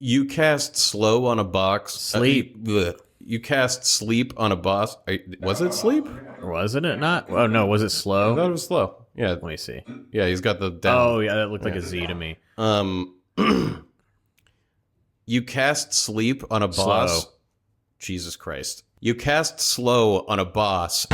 You cast slow on a box. Sleep. You cast sleep on a boss. Was it sleep? Wasn't it not? Oh, no. Was it I slow? thought it was slow. Yeah. Let me see. Yeah, he's got the down. Oh, yeah. That looked like a Z to me. You cast sleep on a boss. Slow. Jesus Christ. You cast slow on a boss.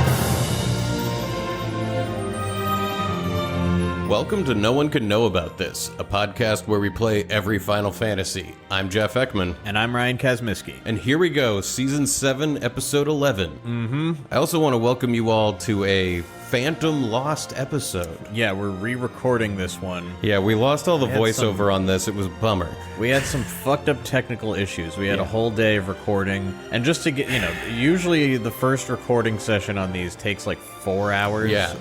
Welcome to No One Can Know About This, a podcast where we play every Final Fantasy. I'm Jeff Ekman. And I'm Ryan Kazmiski. And here we go, Season 7, Episode 11. Mm-hmm. I also want to welcome you all to a Phantom Lost episode. Yeah, we're re-recording this one. Yeah, we lost all the voiceover on this. It was a bummer. We had some fucked up technical issues. We had a whole day of recording. And just to get, usually the first recording session on these takes like 4 hours. Yeah.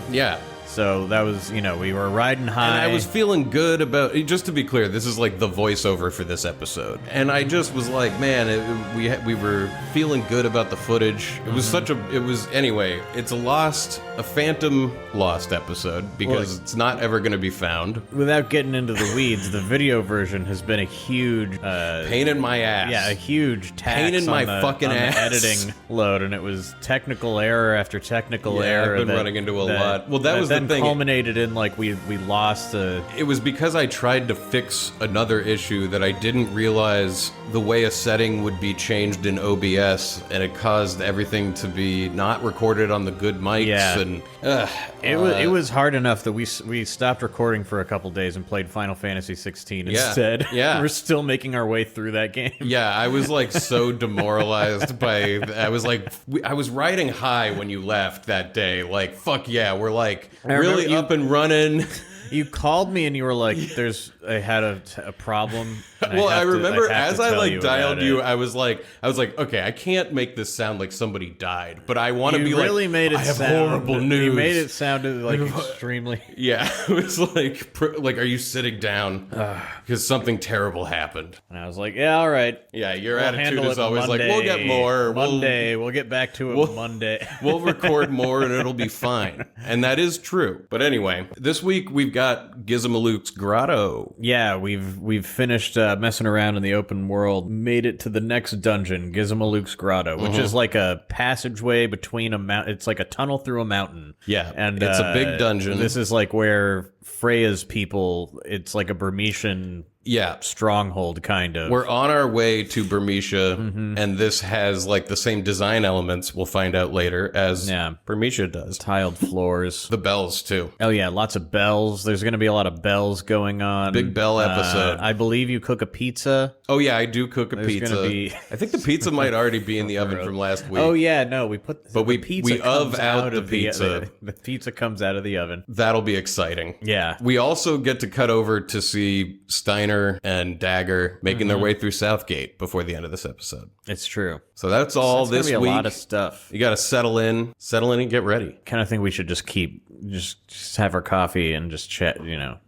Yeah. So that was, we were riding high. And I was feeling good about, just to be clear, this is like the voiceover for this episode. And I just was like, man, we were feeling good about the footage. It was anyway, it's a Phantom Lost episode because it's not ever going to be found. Without getting into the weeds, the video version has been a huge... pain in my ass. Yeah, a huge tax pain in my fucking on ass. The editing load, and it was technical error after technical error. I've been running into a lot. Well, that was the thing. Culminated in we lost a... It was because I tried to fix another issue that I didn't realize the way a setting would be changed in OBS, and it caused everything to be not recorded on the good mics. Yeah. And it was hard enough that we stopped recording for a couple days and played Final Fantasy 16 instead. Yeah. We're still making our way through that game. Yeah, I was so demoralized by... I was riding high when you left that day. Fuck yeah, we're really up and running. You called me and you were like, I had a problem. Well, I remember as I dialed you, I was like, okay, I can't make this sound like somebody died, but I want to be really made it I have sound, horrible news. You made it sound extremely. Yeah, it was like, are you sitting down? Because something terrible happened. And I was like, yeah, all right. Yeah, your attitude is always Monday, we'll get more. We'll get back to it Monday. We'll record more and it'll be fine. And that is true. But anyway, this week we've got Gizamaluke's Grotto. Yeah, we've finished messing around in the open world, made it to the next dungeon, Gizamaluke's Grotto, which is like a passageway between a mountain. It's like a tunnel through a mountain. Yeah, and it's a big dungeon. This is like where Freya's people, it's like a Burmecian stronghold, kind of. We're on our way to Burmecia, and this has the same design elements, we'll find out later, as Burmecia does. Tiled floors. The bells, too. Oh, yeah, lots of bells. There's going to be a lot of bells going on. Big bell episode. I believe you cook a pizza. Oh, yeah, I do cook a pizza. I think the pizza might already be in the oven from last week. Oh, yeah, no, we put... But we out the pizza. The pizza comes out of the oven. That'll be exciting. Yeah. We also get to cut over to see Steiner and Dagger making their way through Southgate before the end of this episode. It's true. So that's all this week. It's gonna be a lot of stuff. You got to settle in and get ready. Kind of think we should just have our coffee and just chat,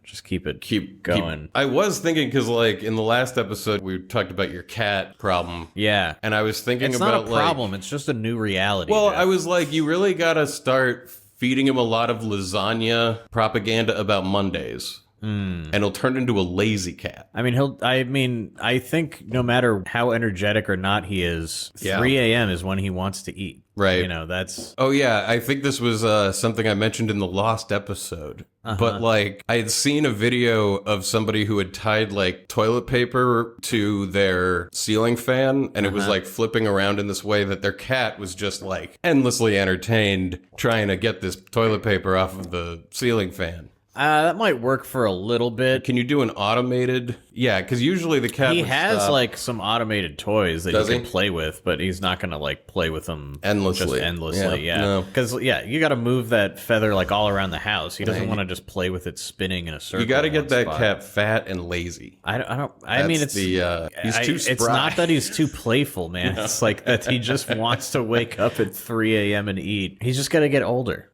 just keep going. I was thinking, because in the last episode, we talked about your cat problem. Yeah. And I was thinking it's about not a problem. It's just a new reality. Well, Jeff. I was like, you really got to start feeding him a lot of lasagna propaganda about Mondays. And he'll turn into a lazy cat. I think no matter how energetic or not he is, 3 a.m. is when he wants to eat. Right. That's... Oh, yeah. I think this was something I mentioned in the Lost episode. But, I had seen a video of somebody who had tied, toilet paper to their ceiling fan, and it was, flipping around in this way that their cat was just, endlessly entertained trying to get this toilet paper off of the ceiling fan. That might work for a little bit. Can you do an automated? Yeah, because usually the cat He has some automated toys that Does he can play with, but he's not going to play with them endlessly. Just endlessly, yeah. Because you got to move that feather all around the house. He doesn't want to just play with it spinning in a circle. You got to get that cat fat and lazy. It's he's too spry. It's not that he's too playful, man. No. It's that he just wants to wake up at 3 a.m. and eat. He's just got to get older.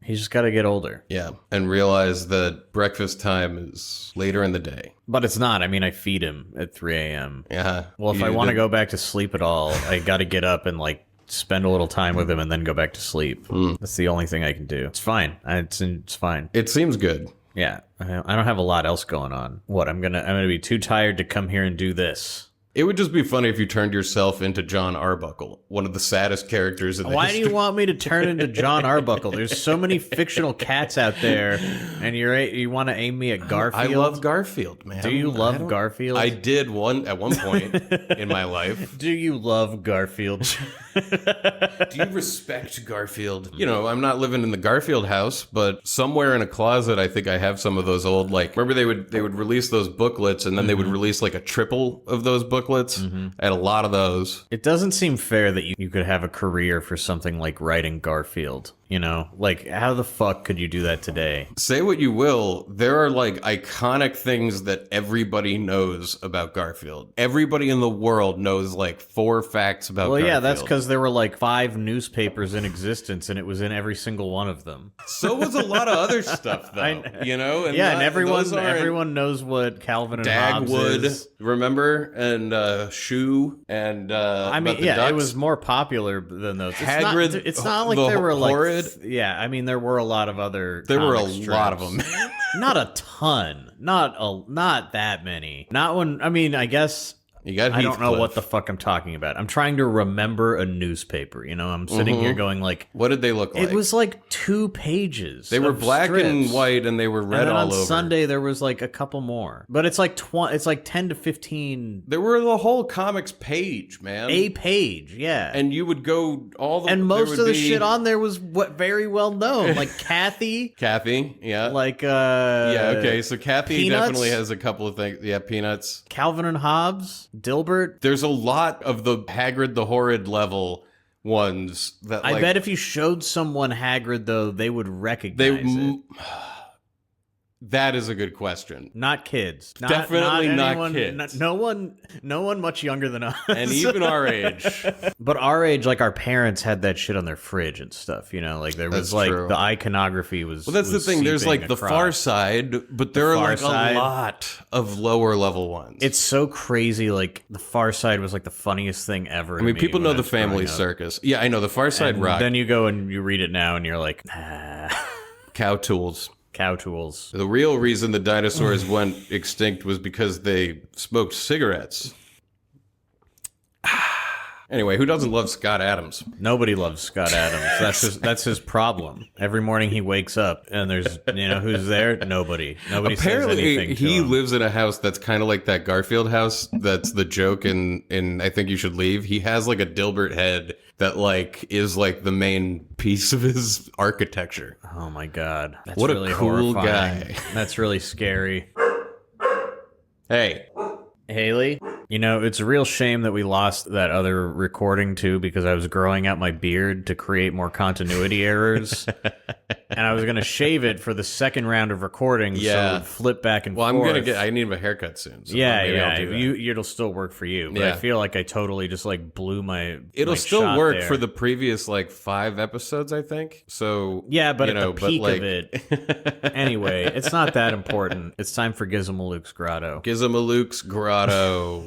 Yeah, and realize that breakfast time is later in the day. But it's not. I feed him at 3 a.m. Yeah. Well, if I want to go back to sleep at all, I got to get up and spend a little time with him and then go back to sleep. That's the only thing I can do. It's fine. It's fine. It seems good. Yeah. I don't have a lot else going on. What? I'm gonna be too tired to come here and do this. It would just be funny if you turned yourself into John Arbuckle, one of the saddest characters in the Why history. do you want me to turn into John Arbuckle? There's so many fictional cats out there, and you want to aim me at Garfield? I love Garfield, man. Do you love Garfield? I did at one point in my life. Do you love Garfield? Do you respect Garfield? You know, I'm not living in the Garfield house, but somewhere in a closet, I think I have some of those old, like, remember they would release those booklets, and then they would release like a triple of those booklets. I had a lot of those. It doesn't seem fair that you could have a career for something like writing Garfield. You know, like, how the fuck could you do that today? Say what you will, there are like iconic things that everybody knows about Garfield. Everybody in the world knows like 4 facts about Garfield. Well, yeah, that's because there were like 5 newspapers in existence, and it was in every single one of them. So was a lot of other stuff, though. You know, and and everyone knows what Calvin and Hobbes Dagwood, is. Remember, and Shoe, and I mean, yeah, ducks. It was more popular than those. Hagrid, it's not like the there were like horrid. Yeah, I mean, there were a lot of other. There were a comic lot of strips. them. Not a ton. Not that many. Not when. I mean, I guess. You got I don't know Heathcliff. what the fuck I'm talking about. I'm trying to remember a newspaper. You know, I'm sitting here going like, What did they look like? it was like 2 pages. They were of black and strips. white, and they were red And then all on over. Sunday there was like a couple more, but it's like it's like 10 to 15 There were the whole comics page, man. a page, yeah. And you would go all the. And there most would of the be shit on there was what very well known, like Kathy, Kathy, yeah. like yeah, okay. So Kathy Peanuts? definitely has a couple of things. Yeah, Peanuts. Calvin and Hobbes, Dilbert. There's a lot of the Hagrid the Horrid level ones that I like, bet if you showed someone Hagrid though, they would recognize it. That is a good question. Not kids. Definitely not anyone, kids. No one much younger than us. And even our age. But our age, like our parents had that shit on their fridge and stuff, you know, like there was That's like true. the iconography was. Well, that's the was thing. There's seeping like the across. Far Side, but there are Far like Side. a lot of lower level ones. It's so crazy. Like the Far Side was like the funniest thing ever. I mean, people know the Family Circus. Yeah, I know the Far Side rock. Then you go and you read it now, and you're like, Cow tools. cow tools. The real reason the dinosaurs went extinct was because they smoked cigarettes. Anyway, who doesn't love Scott Adams? Nobody loves Scott Adams. That's his problem. Every morning he wakes up and there's, you know, who's there? Nobody. Nobody says anything Apparently, to he him. lives in a house that's kind of like that Garfield house. That's the joke in I Think You Should Leave. He has like a Dilbert head that like is like the main piece of his architecture. Oh my god. That's What a really cool horrifying. guy. That's really scary. Hey, Haley, you know, it's a real shame that we lost that other recording too, because I was growing out my beard to create more continuity errors. And I was going to shave it for the second round of recording, so it Yeah. would flip back and well, forth. I need a haircut soon. So Yeah, maybe I'll yeah. do that. It'll still work for you. But Yeah. I feel like I totally just like blew my. It'll my still shot work there. for the previous like 5 episodes, I think. So Yeah, but you at know, the peak like, of it. Anyway, it's not that important. It's time for Gizamaluke's Grotto. Gizamaluke's Grotto.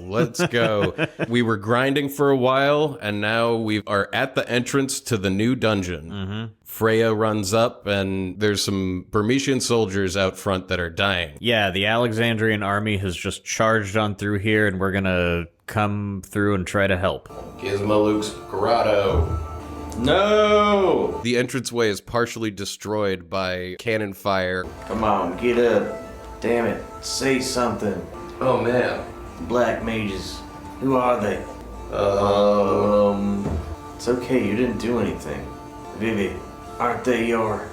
Let's go. We were grinding for a while, and now we are at the entrance to the new dungeon. Mm-hmm. Freya runs up, and there's some Burmecian soldiers out front that are dying. Yeah, the Alexandrian army has just charged on through here, and we're gonna come through and try to help. Gizamaluke's Grotto. No! The entranceway is partially destroyed by cannon fire. Come on, get up. Damn it, say something. Oh, man. Black mages. Who are they? It's okay, you didn't do anything. Vivi, aren't they your...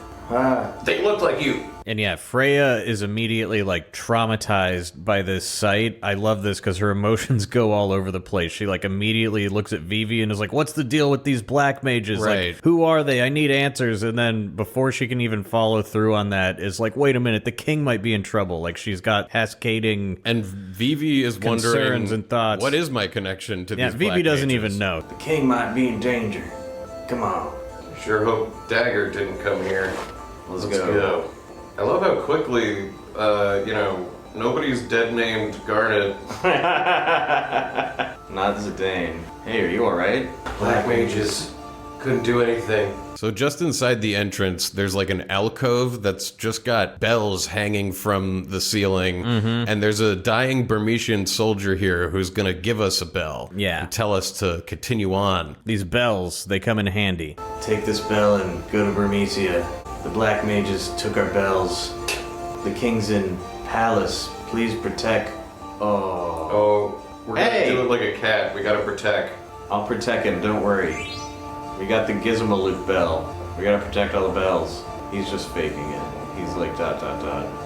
They look like you. And yeah, Freya is immediately like traumatized by this sight. I love this because her emotions go all over the place. She like immediately looks at Vivi and is like, "What's the deal with these black mages? Right. Like, who are they? I need answers." And then before she can even follow through on that, is like, "Wait a minute, the king might be in trouble." Like she's got cascading. And Vivi is Concerns wondering, and thoughts. what is my connection to Yeah, these Vivi black doesn't mages? even know. The king might be in danger. Come on. Sure hope Dagger didn't come here. Let's go. I love how quickly, nobody's dead named Garnet. Not Zidane. Hey, are you alright? Black mages Couldn't do anything. So just inside the entrance, there's like an alcove that's just got bells hanging from the ceiling. And there's a dying Burmecian soldier here who's gonna give us a bell. Yeah. And tell us to continue on. These bells, they come in handy. Take this bell and go to Burmecia. The black mages took our bells. The king's in palace. Please protect. Oh, we're gonna do it like a cat. We gotta protect. I'll protect him, don't worry. We got the Gizamaluke bell. We gotta protect all the bells. He's just faking it. He's like ...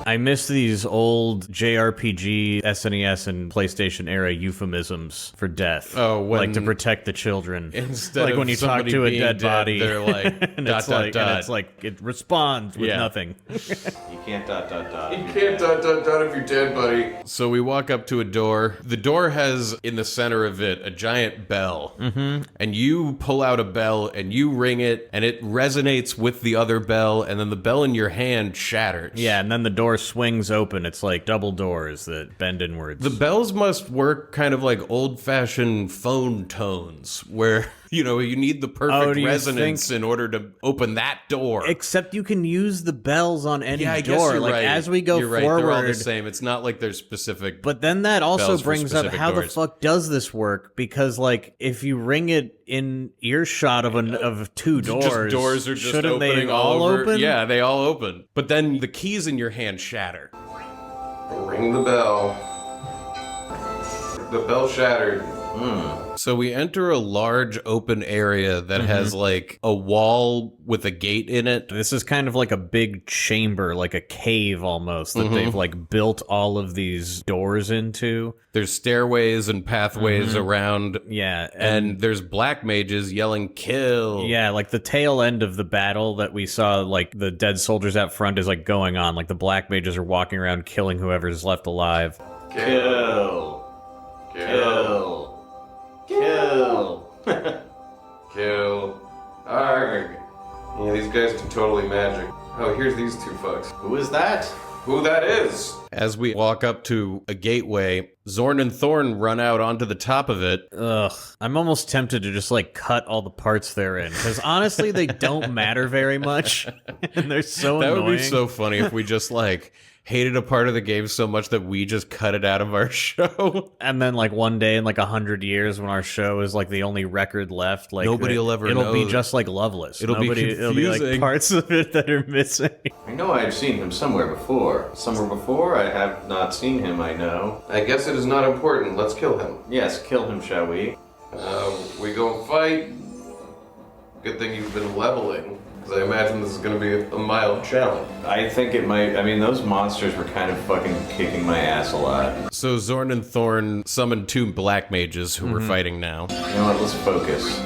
I miss these old JRPG, SNES, and PlayStation era euphemisms for death. Oh, when like to protect the children. Instead like of when you talk somebody to a being dead body, they're like and dot, it's dot, like, dot. and it's like it responds with nothing. You can't ... You can't ... if you're dead, buddy. So we walk up to a door. The door has in the center of it a giant bell. And you pull out a bell and you ring it and it resonates with the other bell and then the bell in your hand shatters. Yeah, and then the door swings open. It's like double doors that bend inwards. The bells must work kind of like old-fashioned phone tones, where, you know, you need the perfect resonance in order to open that door. Except you can use the bells on any I door. guess you're like right. as we go you're forward, right. They're all the same. It's not like there's specific. But then that also bells for brings up specific how doors. the fuck does this work? Because like if you ring it in earshot of two doors, just doors are just shouldn't opening they all over. open? Yeah, they all open. But then the keys in your hand shatter. Ring the bell. The bell shattered. So we enter a large open area that has like a wall with a gate in it. This is kind of like a big chamber, like a cave almost, that they've like built all of these doors into. There's stairways and pathways around. Yeah. And there's black mages yelling, kill. Yeah, like the tail end of the battle that we saw, like the dead soldiers out front is like going on. Like the black mages are walking around killing whoever's left alive. Kill. Kill. Kill. Kill. Arg. Yeah, these guys do totally magic. Oh, here's these two fucks. Who is that? Who that is? As we walk up to a gateway, Zorn and Thorn run out onto the top of it. Ugh. I'm almost tempted to just like cut all the parts they're in. Because honestly, they don't matter very much. And they're so That annoying. would be so funny if we just like hated a part of the game so much that we just cut it out of our show. And then like one day in like 100 years when our show is like the only record left, like Nobody will ever it'll know. be just like Loveless. It'll be It'll be like confusing. parts of it that are missing. I know I've seen him somewhere before. Somewhere before I have not seen him, I know. I guess it is not important. Let's kill him. Yes, kill him, shall we? We go fight. Good thing you've been leveling, because I imagine this is going to be a mild challenge. I think it might. I mean, those monsters were kind of fucking kicking my ass a lot. So Zorn and Thorn summoned two black mages who were fighting now. You know what? Let's focus.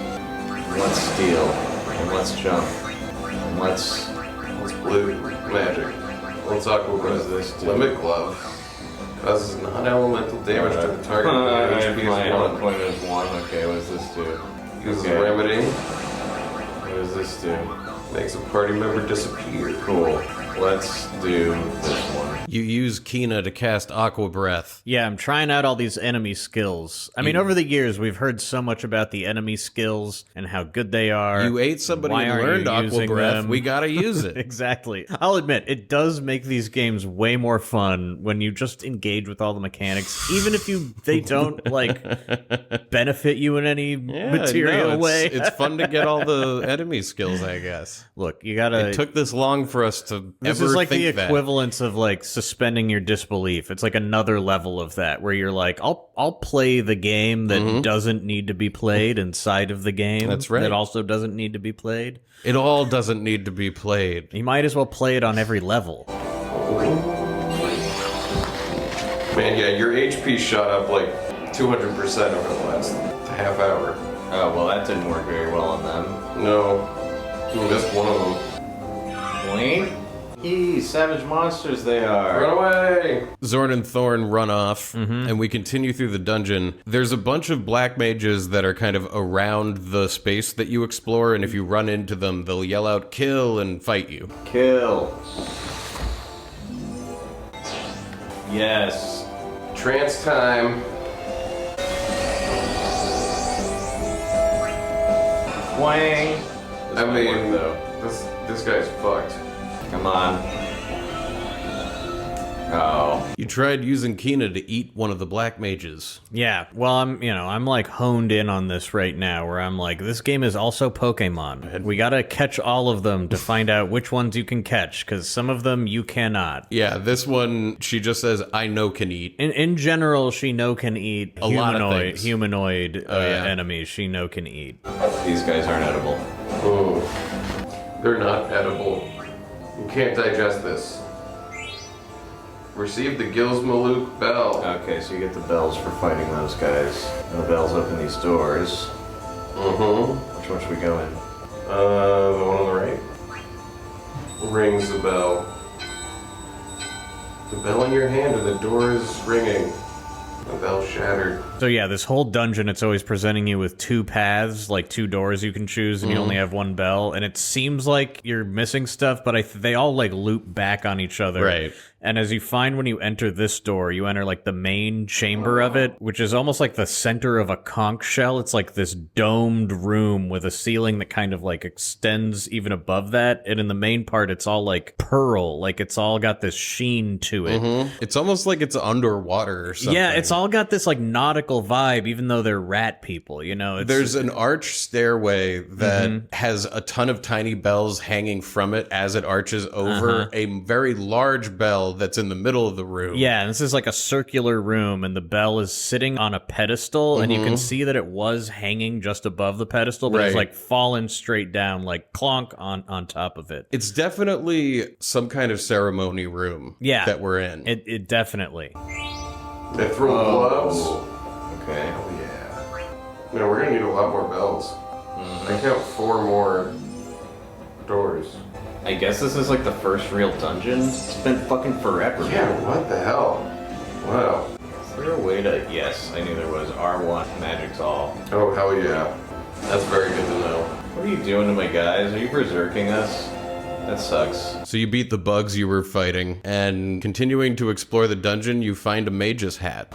Let's steal. And let's jump. And let's Blue magic. Let's aqua What does this do? Limit glove. Causes non-elemental damage to the target. HP my is health 1. point is 1. Okay, what does this do? Uses Okay. remedy. What does this do? Makes a party member disappear. Cool. Let's do this one. You use Kina to cast Aqua Breath. Yeah, I'm trying out all these enemy skills. I mean, over the years, we've heard so much about the enemy skills and how good they are. You ate somebody Why and aren't learned you Aqua using Breath. them? We gotta use it. Exactly. I'll admit, it does make these games way more fun when you just engage with all the mechanics, even if they don't, like, benefit you in any material no, way. It's fun to get all the enemy skills, I guess. Look, you gotta... It took this long for us to This ever is like think the that. equivalence of like suspending your disbelief. It's like another level of that where you're like, I'll play the game that doesn't need to be played inside of the game. That's right. That also doesn't need to be played. It all doesn't need to be played. You might as well play it on every level. Man, yeah, your HP shot up like 200% over the last half hour. Oh, well, that didn't work very well on them. No, you missed one of them. Wait. Savage monsters they are. Run away! Zorn and Thorn run off, and we continue through the dungeon. There's a bunch of black mages that are kind of around the space that you explore, and if you run into them, they'll yell out, kill, and fight you. Kill. Yes. Trance time. Wang. I mean, this guy's fucked. Come on. Oh. You tried using Kina to eat one of the black mages. Yeah, well, I'm like honed in on this right now, where I'm like, this game is also Pokemon. We gotta catch all of them to find out which ones you can catch, because some of them you cannot. Yeah, this one, she just says, I know can eat. In general, she can eat a lot of things. Humanoid enemies. She can eat. These guys aren't edible. Oh, they're not edible. You can't digest this. Receive the Gizamaluke bell. Okay, so you get the bells for fighting those guys. And the bells open these doors. Mm-hmm. Which one should we go in? The one on the right. Rings the bell. The bell in your hand and the door is ringing. The bell shattered. So yeah, this whole dungeon, it's always presenting you with two paths, like two doors you can choose, and you only have one bell. And it seems like you're missing stuff, but they all like loop back on each other. Right. And as you find when you enter this door, you enter like the main chamber of it, which is almost like the center of a conch shell. It's like this domed room with a ceiling that kind of like extends even above that. And in the main part, it's all like pearl, like it's all got this sheen to it. It's almost like it's underwater or something. Yeah, it's all got this like nautical vibe, even though they're rat people, you know? There's an arch stairway that has a ton of tiny bells hanging from it as it arches over a very large bell that's in the middle of the room. Yeah, and this is like a circular room, and the bell is sitting on a pedestal, and you can see that it was hanging just above the pedestal, but it's like fallen straight down, like clonk on top of it. It's definitely some kind of ceremony room that we're in. It definitely. They throw gloves. Okay. Oh, yeah. No, we're gonna need a lot more bells. I count 4 more doors. I guess this is like the first real dungeon. It's been fucking forever. Yeah, what the hell? Wow. Is there a way to... Yes, I knew there was. R1, magic's all. Oh, hell yeah. That's very good to know. What are you doing to my guys? Are you berserking us? That sucks. So you beat the bugs you were fighting, and continuing to explore the dungeon, you find a mage's hat.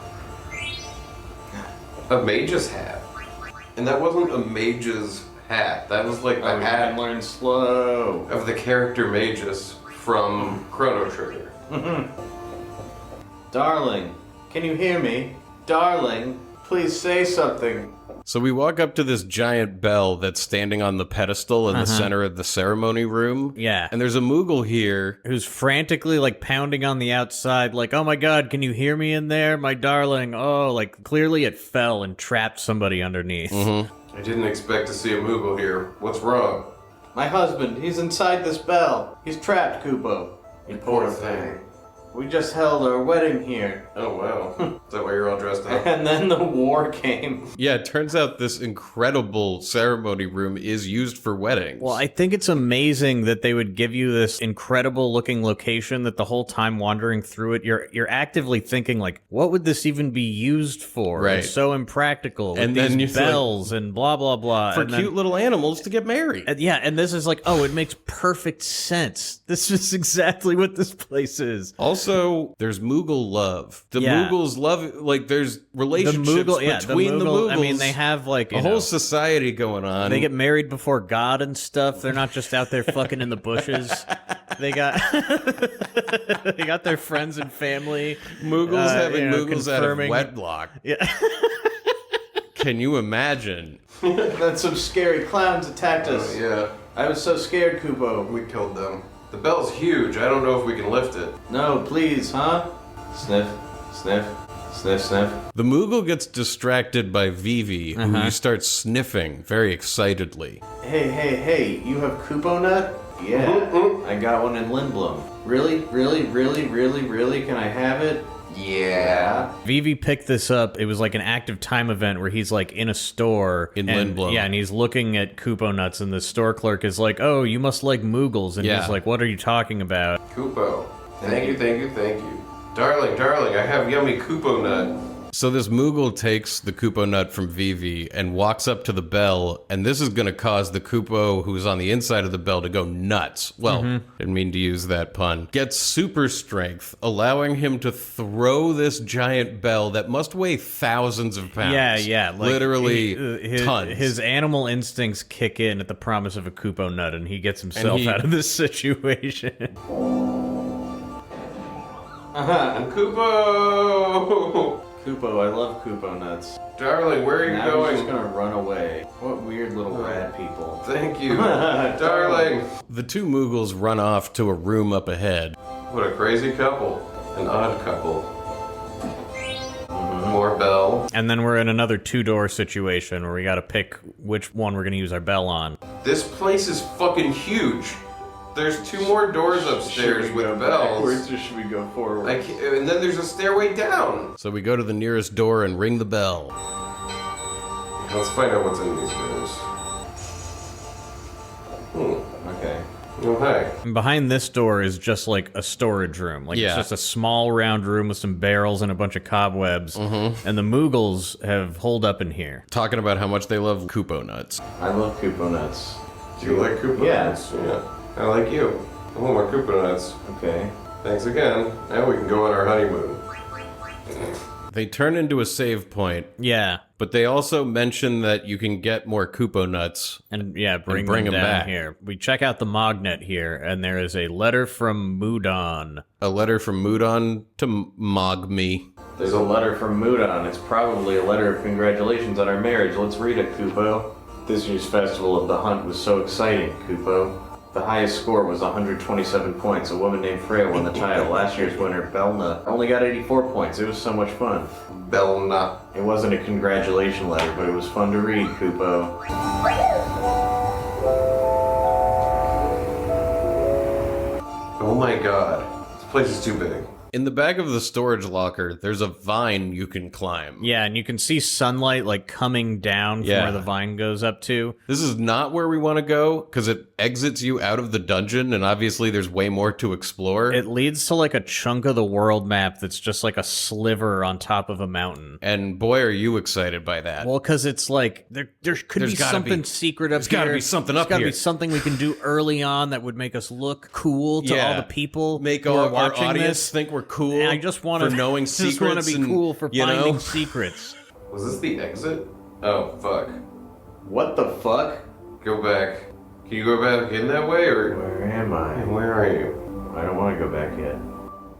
A mage's hat? And that wasn't a mage's hat. That was like the hat learn slow of the character Magus from Chrono Trigger. Darling, can you hear me? Darling, please say something. So we walk up to this giant bell that's standing on the pedestal in the center of the ceremony room. Yeah. And there's a Moogle here who's frantically like pounding on the outside, like, oh my god, can you hear me in there, my darling? Oh, like clearly it fell and trapped somebody underneath. I didn't expect to see a Moogle here. What's wrong? My husband, he's inside this bell. He's trapped, Kupo. You poor thing. We just held our wedding here. Oh, wow. Is that why you're all dressed up? And then the war came. Yeah, it turns out this incredible ceremony room is used for weddings. Well, I think it's amazing that they would give you this incredible looking location that the whole time wandering through it, you're actively thinking like, what would this even be used for? Right. It's so impractical. With And then these bells and blah, blah, blah. For and cute little animals to get married. Yeah, and this is like, oh, it makes perfect sense. This is exactly what this place is. Also, there's Moogle love. The Moogles love, like, there's relationships between the Moogles. I mean, they have, like, a whole society going on. They get married before God and stuff. They're not just out there fucking in the bushes. They got they got their friends and family. Moogles having Moogles out of confirming- wedlock. Yeah. Can you imagine? Then some scary clowns attacked us. Oh, yeah. I was so scared, Kupo. We killed them. The bell's huge. I don't know if we can lift it. No, please, huh? Sniff, sniff, sniff, sniff. The Moogle gets distracted by Vivi, who starts sniffing very excitedly. Hey, you have Kupo nut? Yeah, I got one in Lindblom. Really? Can I have it? Yeah. Vivi picked this up. It was like an active time event where he's like in a store in Lindblom. Yeah, and he's looking at Kupo nuts, and the store clerk is like, "Oh, you must like Moogles," and he's like, "What are you talking about?" Kupo. Thank you. Darling, I have yummy Kupo nut. So this Moogle takes the Kupo nut from Vivi and walks up to the bell, and this is going to cause the Kupo who's on the inside of the bell to go nuts. Well, didn't mean to use that pun. Gets super strength, allowing him to throw this giant bell that must weigh thousands of pounds. Yeah. Like, literally tons. His animal instincts kick in at the promise of a Kupo nut, and he gets himself out of this situation. Kupo! Kupo, I love Kupo nuts. Darling, where are you now going? I'm just gonna run away. What weird little rat people. Thank you. Darling. The two Moogles run off to a room up ahead. What a crazy couple. An odd couple. More bell. And then we're in another two-door situation where we gotta pick which one we're gonna use our bell on. This place is fucking huge. There's two more doors upstairs with bells. Backwards, or should we go forward? And then there's a stairway down. So we go to the nearest door and ring the bell. Let's find out what's in these rooms. Okay. Oh, hi. And behind this door is just like a storage room. Like it's just a small round room with some barrels and a bunch of cobwebs. And the Moogles have holed up in here. Talking about how much they love Kupo nuts. I love Kupo nuts. Do you like Kupo nuts? Yeah. I like you. I want more Kupo nuts. Okay. Thanks again. Now we can go on our honeymoon. They turn into a save point. Yeah. But they also mention that you can get more Kupo nuts. And yeah, bring them down back here. We check out the Mognet here, and there is a letter from Moudon. A letter from Moudon to Mogme. There's a letter from Moudon. It's probably a letter of congratulations on our marriage. Let's read it, Kupo. This year's Festival of the Hunt was so exciting, Kupo. The highest score was 127 points. A woman named Freya won the title. Last year's winner, Belna, only got 84 points. It was so much fun. Belna. It wasn't a congratulation letter, but it was fun to read, Kupo. Oh my god. This place is too big. In the back of the storage locker, there's a vine you can climb. Yeah, and you can see sunlight like coming down from where the vine goes up to. This is not where we want to go, because it exits you out of the dungeon, and obviously there's way more to explore. It leads to like a chunk of the world map that's just like a sliver on top of a mountain. And boy, are you excited by that. Well, because it's like, there could be something secret up here. There's got to be something up here. There's got to be something we can do early on that would make us look cool to all the people make who are our watching audience this. think we're cool. And I just want for knowing secrets. Just want to be cool for finding secrets. Was this the exit? Oh, fuck. What the fuck? Go back. Can you go back in that way, or? Where am I? Where are you? I don't want to go back yet.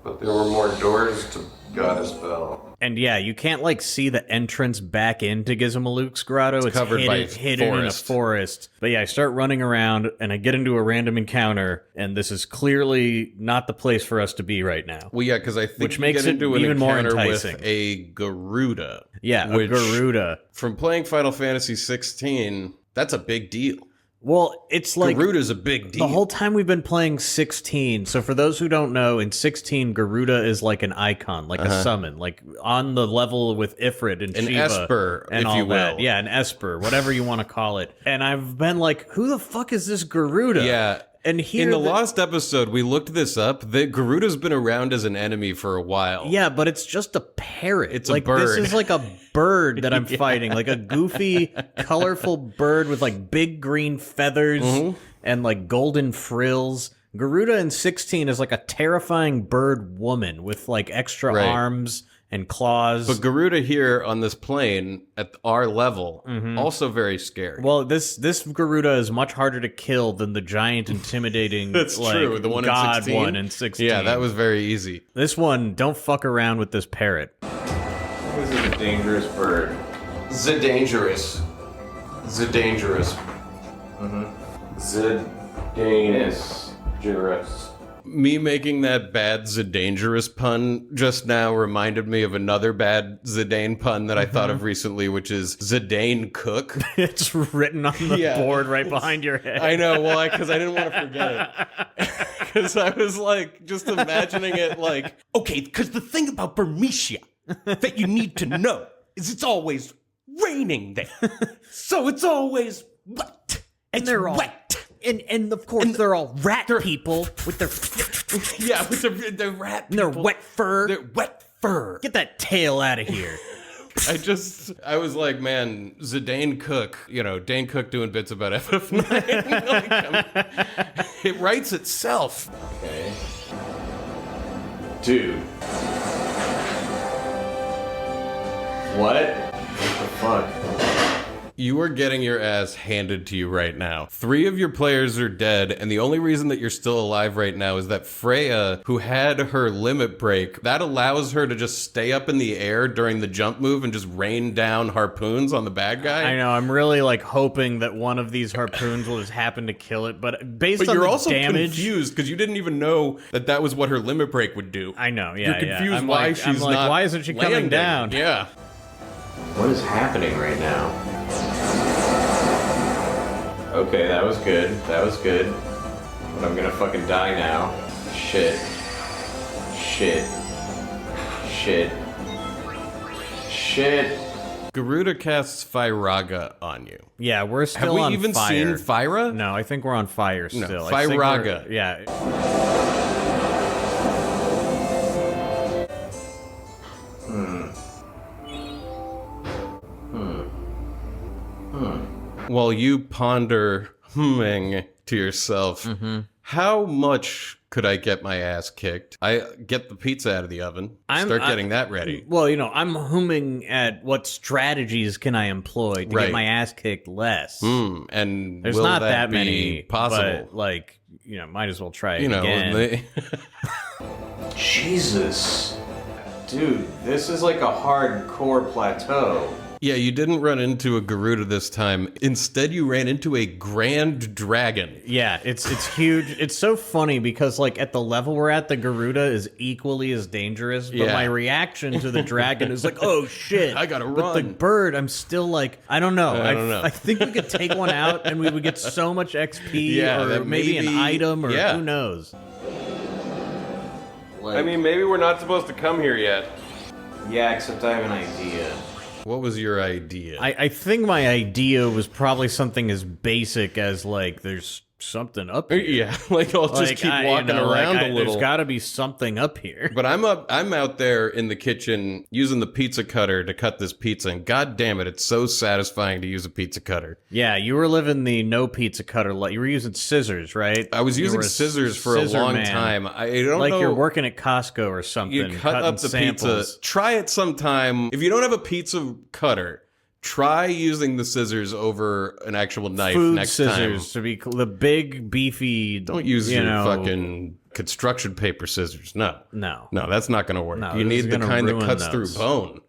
But there were more doors to Goddess Bell. And yeah, you can't like see the entrance back into Gizamaluke's grotto. It's covered by hidden in a forest. But yeah, I start running around and I get into a random encounter, and this is clearly not the place for us to be right now. Well, yeah, because I think which makes it even more enticing. With a Garuda. Yeah, a Garuda. From playing Final Fantasy 16, that's a big deal. Well, it's like Garuda's a big deal. The whole time we've been playing 16. So for those who don't know, in 16, Garuda is like an icon, like a summon, like on the level with Ifrit and Shiva, Esper, and if all you will. that. Yeah, an Esper, whatever you want to call it. And I've been like, who the fuck is this Garuda? Yeah. And here in the Lost episode, we looked this up. The Garuda's been around as an enemy for a while. Yeah, but it's just a parrot. It's like, a bird. This is like a bird that I'm fighting. Like a goofy, colorful bird with like big green feathers and like golden frills. Garuda in 16 is like a terrifying bird woman with like extra arms and claws. But Garuda here on this plane at our level, also very scary. Well, this Garuda is much harder to kill than the giant, intimidating That's true. The one God in 16? one in 16. Yeah, that was very easy. This one, don't fuck around with this parrot. This is a dangerous bird. The dangerous. The dangerous. The dangerous. Me making that bad Zidangerous pun just now reminded me of another bad Zidane pun that I thought of recently, which is Zidane Cook. It's written on the board right behind your head. I know, well, because I didn't want to forget it. Because I was like, just imagining it like, okay, because the thing about Burmecia that you need to know is it's always raining there. So it's always wet. And they're all wet. And of course, they're all rat people with their with their rat people. and their wet fur. Their wet fur. Get that tail out of here. I was like, man, Dane Cook doing bits about FF9. It writes itself. Okay. Dude. What? What the fuck? You are getting your ass handed to you right now. 3 of your players are dead, and the only reason that you're still alive right now is that Freya, who had her limit break, that allows her to just stay up in the air during the jump move and just rain down harpoons on the bad guy. I know, I'm really like hoping that one of these harpoons will just happen to kill it, but based on you're the also damage... confused because you didn't even know that was what her limit break would do. I know, yeah, You're confused I'm why like, she's not why isn't she coming landing? down? Yeah. What is happening right now? Okay, that was good. That was good. But I'm gonna fucking die now. Shit. Shit. Shit. Shit. Garuda casts Firaga on you. Yeah, we're still Have on we even fire. seen Fyra? No, I think we're on fire still. No, I think Firaga. yeah. While you ponder humming to yourself, how much could I get my ass kicked? I get the pizza out of the oven, start getting that ready. Well, I'm humming at what strategies can I employ to get my ass kicked less. And There's will not that that be many possible? But, might as well try it again. Jesus. Dude, this is like a hardcore plateau. Yeah, you didn't run into a Garuda this time. Instead, you ran into a grand dragon. Yeah, it's huge. It's so funny because at the level we're at, the Garuda is equally as dangerous. But my reaction to the dragon is like, oh shit, I gotta But the run. bird, I'm still like, I don't know. I don't know. I think we could take one out and we would get so much XP Yeah, or that maybe an item or yeah. who knows. Like, maybe we're not supposed to come here yet. yeah, except I have an idea. What was your idea? I think my idea was probably something as basic as there's something up here. Yeah, I'll just keep walking around a little. There's got to be something up here. But I'm out there in the kitchen using the pizza cutter to cut this pizza, and god damn it, it's so satisfying to use a pizza cutter. Yeah, you were living the no pizza cutter life. You were using scissors, right? I was You using were scissors for a scissor long man. time. I don't know. You're working at Costco or something. You cut cutting up the samples. pizza. Try it sometime. If you don't have a pizza cutter, try using the scissors over an actual knife Food next scissors time. to be the big beefy. Don't use your fucking construction paper scissors. No, that's not going to work. No, you this need is the gonna kind that ruin cuts those. through bone.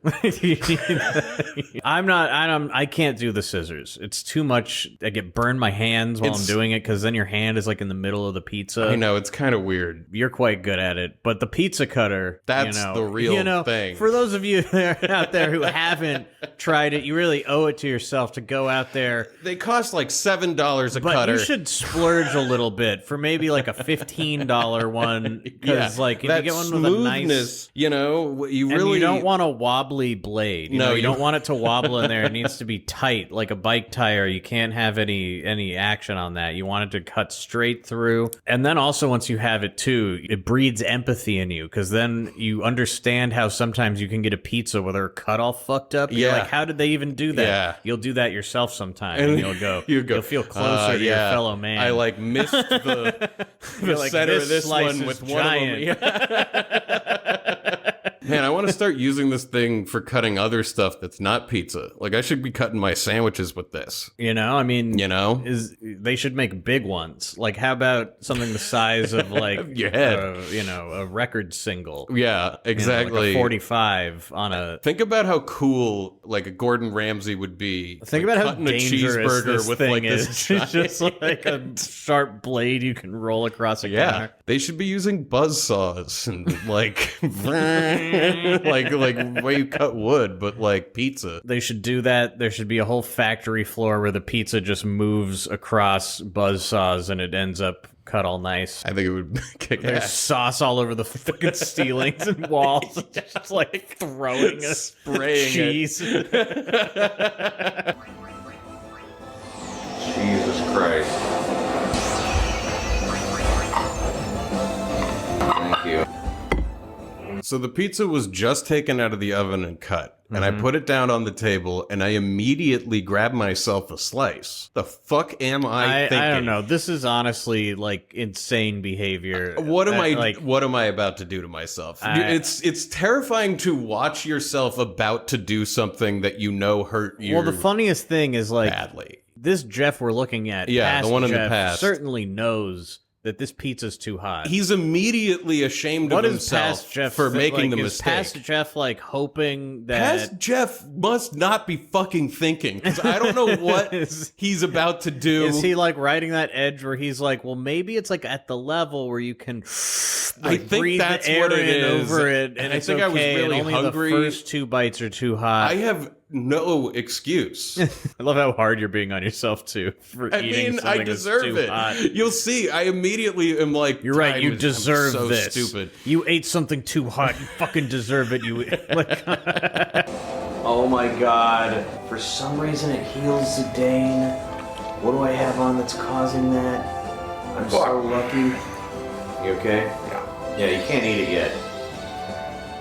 I can't do the scissors. It's too much. I get burned my hands while I'm doing it because then your hand is in the middle of the pizza. I know, it's kind of weird. You're quite good at it, but the pizza cutter, That's the real thing. For those of you out there who haven't tried it, you really owe it to yourself to go out there. They cost $7 a But cutter. you should splurge a little bit for maybe a $15 one because if you that get one with a nice, smoothness, you and really you don't want a wobbly blade. No, You don't want it to wobble in there. It needs to be tight, like a bike tire. You can't have any action on that. You want it to cut straight through. And then also once you have it too, it breeds empathy in you because then you understand how sometimes you can get a pizza with her cut all fucked up. You're Yeah. like, how did they even do that? Yeah. You'll do that yourself sometime, and you'll go. You'll feel closer to your fellow man. I missed the You're center of this slice one is with giant. one of them. Man, I want to start using this thing for cutting other stuff that's not pizza. I should be cutting my sandwiches with this. They should make big ones. How about something the size of your head. A record single. Yeah, exactly. A 45 on a. Think about how cool a Gordon Ramsay would be. Think about how cutting a dangerous cheeseburger this with thing this is. giant- It's just a sharp blade you can roll across a Yeah, counter. they should be using buzz saws and like way you cut wood, but pizza. They should do that. There should be a whole factory floor where the pizza just moves across buzz saws and it ends up cut all nice. I think it would kick There's ass. sauce all over the fucking ceilings and walls. Just throwing a Spraying cheese. Jesus Christ. Thank you. So the pizza was just taken out of the oven and cut. And I put it down on the table, and I immediately grabbed myself a slice. The fuck am I thinking? I don't know. This is honestly like insane behavior. What am I about to do to myself? It's terrifying to watch yourself about to do something that you know hurt you. Well, the funniest thing is like badly. This Jeff we're looking at, the one in the past, certainly knows that this pizza's too hot. He's immediately ashamed of himself for making the mistake. Past Jeff like hoping that... Past Jeff must not be fucking thinking, because I don't know what he's about to do. Is he like riding that edge where he's like, well, maybe it's like at the level where you can I think breathe that's the air what it is. over it, and I think I was really and only hungry. The first 2 bites are too hot. I have no excuse. I love how hard you're being on yourself too for eating something I deserve that's too it. hot. You'll see. I immediately am like, you're right. You deserve so this. Stupid. You ate something too hot. You fucking deserve it. You like. Oh my god. For some reason it heals Zidane. What do I have on that's causing that? I'm so lucky. You okay? Yeah. Yeah, you can't eat it yet.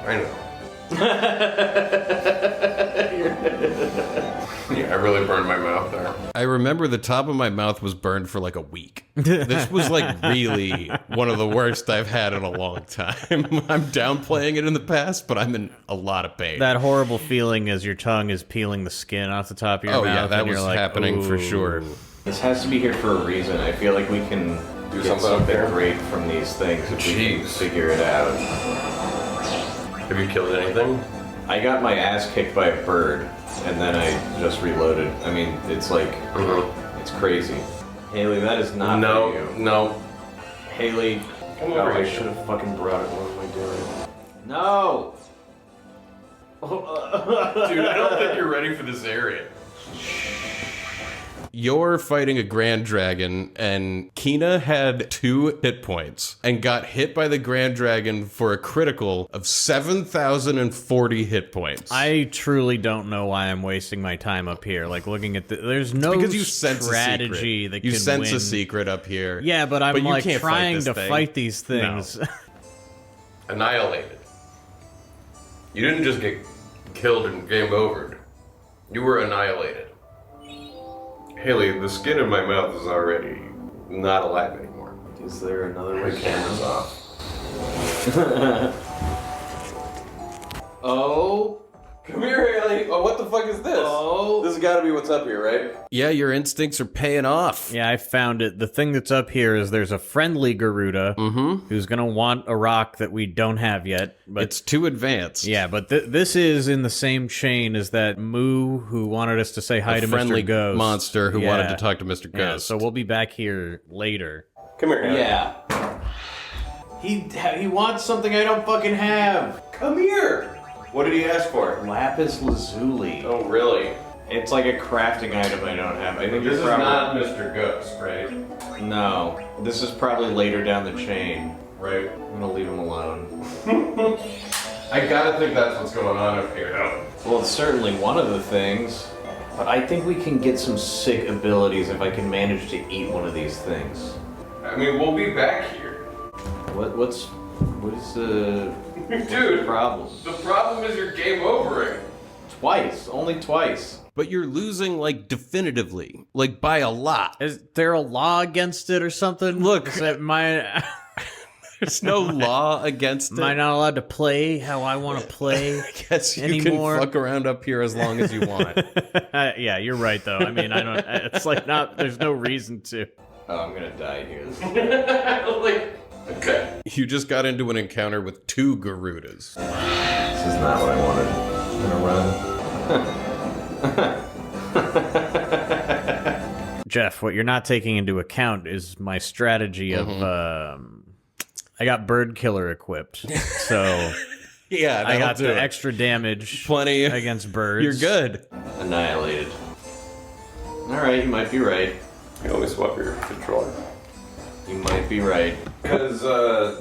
I know. Yeah, I really burned my mouth there. I remember the top of my mouth was burned for like a week. This was like really one of the worst I've had in a long time. I'm downplaying it in the past, but I'm in a lot of pain. That horrible feeling as your tongue is peeling the skin off the top of your mouth. Oh yeah, that and was you're like, happening for sure. This has to be here for a reason. I feel like we can get something great from these things if we can figure it out. Have you killed anything? I got my ass kicked by a bird, and then I just reloaded. I mean, it's like, it's crazy. Haley, that is not for you. No. Haley, come over here. I should have fucking brought it. What am I doing? No! Dude, I don't think you're ready for this area. You're fighting a Grand Dragon, and Kina had 2 hit points and got hit by the Grand Dragon for a critical of 7,040 hit points. I truly don't know why I'm wasting my time up here. Like looking at there's no because you sense strategy a secret. that you can sense win. a secret up here. Yeah, but I'm like you can't trying to thing. fight these things. No. Annihilated. You didn't just get killed and game overed. You were annihilated. Haley, the skin in my mouth is already not alive anymore. Is there another way? The camera's off. Oh. Come here, Haley. Oh, what the fuck is this? Oh. This has got to be what's up here, right? Yeah, your instincts are paying off. Yeah, I found it. The thing that's up here is there's a friendly Garuda who's going to want a rock that we don't have yet. But it's too advanced. Yeah, but this is in the same chain as that Moo who wanted us to say hi to friendly Mr. Ghost. Monster who wanted to talk to Mr. Ghost. Yeah, so we'll be back here later. Come here, Haley. Yeah. He wants something I don't fucking have. Come here. What did he ask for? Lapis lazuli. Oh, really? It's like a crafting item I don't have. I think This is probably... not Mr. Ghost, right? No. This is probably later down the chain. Right. I'm gonna leave him alone. I gotta think that's what's going on up here, though. Well, it's certainly one of the things. But I think we can get some sick abilities if I can manage to eat one of these things. I mean, we'll be back here. What is the Dude, problem? The problem is you're game overing. Twice. Only twice. But you're losing, like, definitively. Like, by a lot. Is there a law against it or something? Look. Is that There's no law against it. Am I not allowed to play how I want to play? I guess you anymore? can fuck around up here as long as you want. Yeah, you're right, though. I mean, I don't... It's like not... There's no reason to. Oh, I'm gonna die here. Okay. You just got into an encounter with 2 Garudas. This is not what I wanted. I'm gonna run. Jeff, what you're not taking into account is my strategy of... I got Bird Killer equipped, so... Yeah, I got the extra damage plenty against birds. You're good. Annihilated. Alright, you might be right. You always swap your controller. You might be right. Because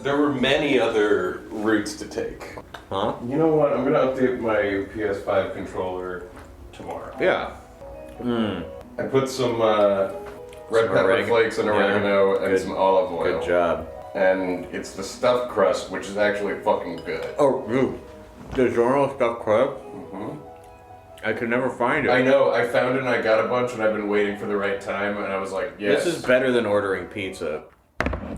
there were many other routes to take. Huh? You know what? I'm going to update my PS5 controller tomorrow. Yeah. I put some red pepper flakes and oregano and some olive oil. Good job. and it's the stuffed crust, which is actually fucking good. Oh, dude. DiGiorno stuffed crust? I could never find it. I know, I found it and I got a bunch and I've been waiting for the right time and I was like, yes. This is better than ordering pizza.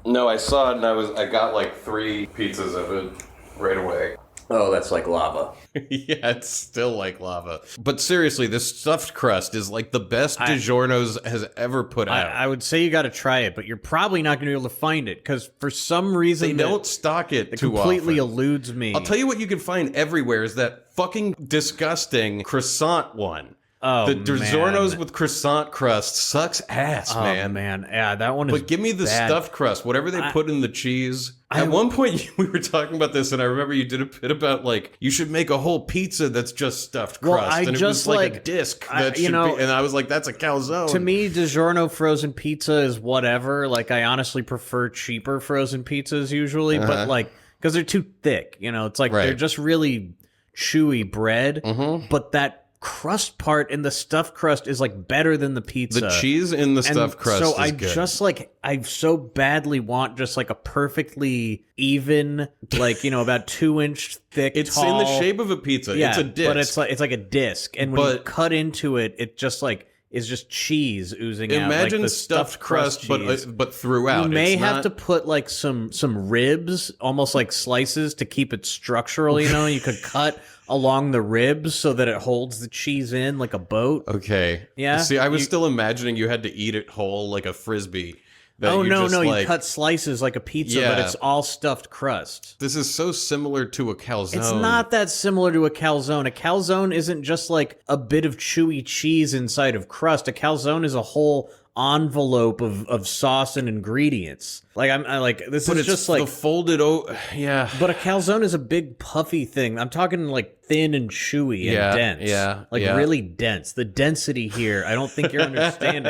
No, I saw it and I got like 3 pizzas of it right away. Oh, that's like lava. Yeah, it's still like lava. But seriously, this stuffed crust is like the best DiGiorno's has ever put out. I would say you got to try it, but you're probably not going to be able to find it because for some reason they don't stock it too completely often. eludes me. I'll tell you what you can find everywhere is that fucking disgusting croissant one. Oh, the DiGiorno's man. with croissant crust sucks ass, man. Oh, man. Yeah, that one is But give me the bad. stuffed crust, whatever they put in the cheese. At one point, we were talking about this, and I remember you did a bit about, like, you should make a whole pizza that's just stuffed crust. Well, and it was like a disc that should be, and I was like, that's a calzone. To me, DiGiorno frozen pizza is whatever. Like, I honestly prefer cheaper frozen pizzas usually, but, like, because they're too thick. You know, it's like they're just really chewy bread, but that crust part in the stuffed crust is like better than the pizza. The cheese in the stuffed crust so is I good. just like I so badly want just like a perfectly even, like, you know, about 2-inch thick. It's tall, in the shape of a pizza. yeah, It's a disc. but it's like a disc, and when you cut into it, it just like is just cheese oozing out. Imagine like the stuffed crust, cheese. but throughout. You may It's have not- to put like some ribs, almost like slices, to keep it structural. You know, you could cut along the ribs so that it holds the cheese in like a boat. Okay. Yeah? See, I was still imagining you had to eat it whole like a Frisbee. that Oh, you no, just, no, like- you cut slices like a pizza, but Yeah. it's all stuffed crust. This is so similar to a calzone. It's not that similar to a calzone. A calzone isn't just like a bit of chewy cheese inside of crust. A calzone is a whole envelope of sauce and ingredients. Like I like this But is it's just like the folded yeah. But a calzone is a big puffy thing. I'm talking like thin and chewy Yeah, and dense. yeah, Like yeah. really dense. The density here, I don't think you're understanding.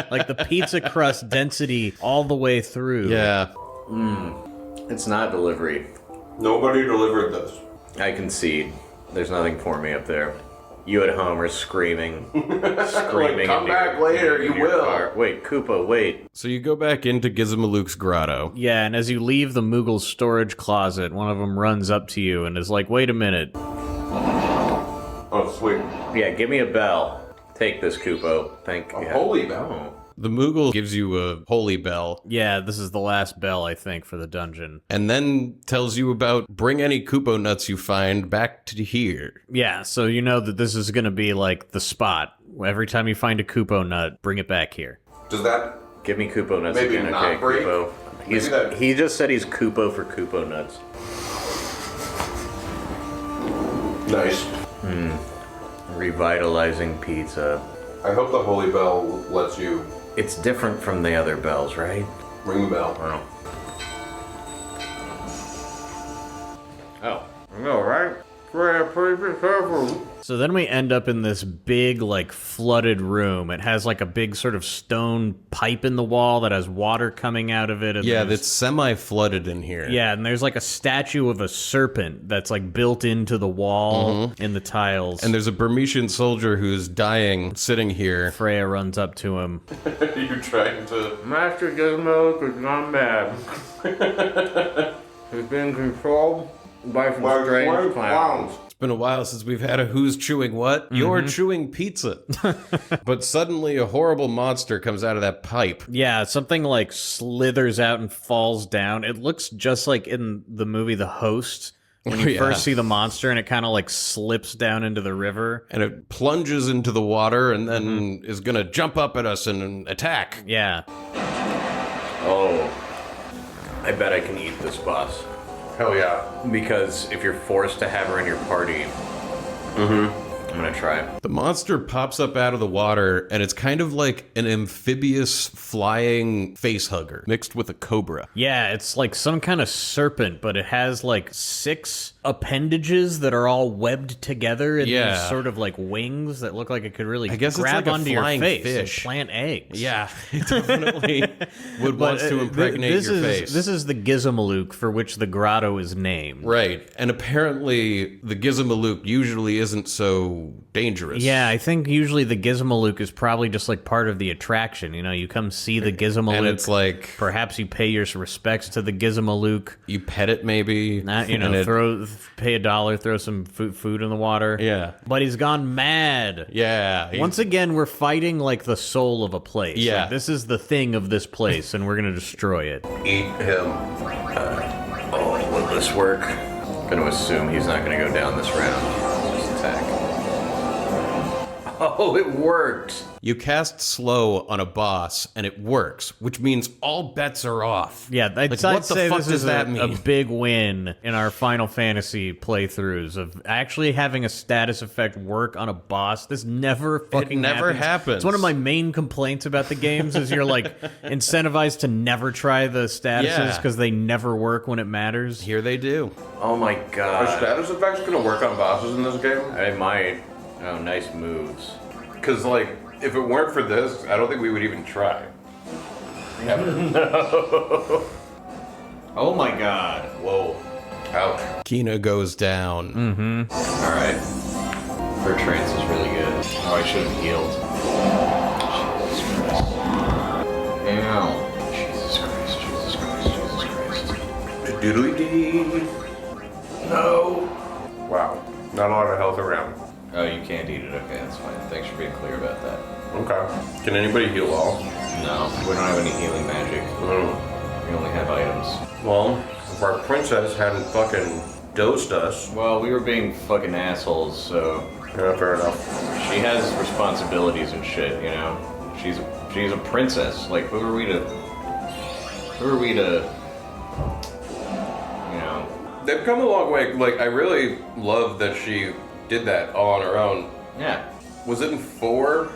Like the pizza crust density all the way through. Yeah. It's not delivery. Nobody delivered this. I concede. There's nothing for me up there. You at home are screaming. Screaming. come back later, you will. Car. Wait, Koopa, wait. So you go back into Gizamaluke's grotto. Yeah, and as you leave the Moogle's storage closet, one of them runs up to you and is like, "Wait a minute." Oh, sweet. Yeah, give me a bell. Take this, Koopo. Thank you. holy bell. The Moogle gives you a holy bell Yeah, this is the last bell, I think, for the dungeon. and then tells you about bring any Koopo nuts you find back to here. Yeah, so you know that this is going to be like the spot. Every time you find a Koopo nut, bring it back here. Does that... Give me Koopo nuts Maybe again, not okay, break. Koopo. He just said he's Koopo for Koopo nuts. Nice. Revitalizing pizza. I hope the holy bell lets you It's different from the other bells, right? ring the bell. Oh. All right. Pretty careful. So then we end up in this big, like, flooded room. It has, like, a big sort of stone pipe in the wall that has water coming out of it. And Yeah, there's- that's semi-flooded in here. Yeah, and there's, like, a statue of a serpent that's, like, built into the wall in the tiles. And there's a Burmecian soldier who's dying sitting here. Freya runs up to him. You're trying to... Master Gizamaluke is gone mad. He's being controlled by some strange clowns. It's been a while since we've had a Who's Chewing What? You're chewing pizza. But suddenly a horrible monster comes out of that pipe. Yeah, something, like, slithers out and falls down. It looks just like in the movie The Host, when you Yeah. first see the monster and it kind of, like, slips down into the river. And it plunges into the water and then is gonna jump up at us and attack. Yeah. Oh. I bet I can eat this boss. Hell yeah. Because if you're forced to have her in your party, I'm gonna try. The monster pops up out of the water and it's kind of like an amphibious flying face hugger mixed with a cobra. Yeah, it's like some kind of serpent, but it has like 6 appendages that are all webbed together in Yeah. these sort of like wings that look like it could really I guess it's grab like a onto your flying face fish. and plant eggs. Yeah, it definitely would But want to impregnate this your is, face. This is the Gizamaluke for which the grotto is named. Right, and apparently the Gizamaluke usually isn't so too dangerous. Yeah, I think usually the Gizamaluke is probably just like part of the attraction. You know, you come see the Gizamaluke. And it's like... Perhaps you pay your respects to the Gizamaluke. You pet it, maybe. Not, you know, pay $1, throw some food in the water. Yeah. But he's gone mad. Yeah. Once again, we're fighting like the soul of a place. Yeah. Like, this is the thing of this place, and we're going to destroy it. Eat him. Will this work? Gonna assume he's not gonna go down this round. Just attack. Oh, it worked! You cast slow on a boss, and it works, which means all bets are off. Yeah, I'd what say the fuck this does is that a mean? big win in our Final Fantasy playthroughs of actually having a status effect work on a boss. This never fucking happens. It's one of my main complaints about the games is you're like incentivized to never try the statuses because they never work when it matters. Here they do. Oh my god. Are status effects gonna work on bosses in this game? I might. Oh, nice moves. Because, like, if it weren't for this, I don't think we would even try. No. Oh my god. Whoa. Ouch. Kina goes down. Alright. Her trance is really good. Oh, I should have healed. Jesus Christ. Ow. Jesus Christ. Jesus Christ. Doodly-dee. No. Wow. Not a lot of health around. Oh, you can't eat it. Okay, that's fine. Thanks for being clear about that. Okay. Can anybody heal all? No, we don't have any healing magic. We only have items. Well, if our princess hadn't fucking dosed us. Well, we were being fucking assholes, so... Yeah, fair enough. She has responsibilities and shit, you know? She's a princess. Like, who are we to... You know... They've come a long way. Like, I really love that she did that all on her own. Yeah. Was it in 4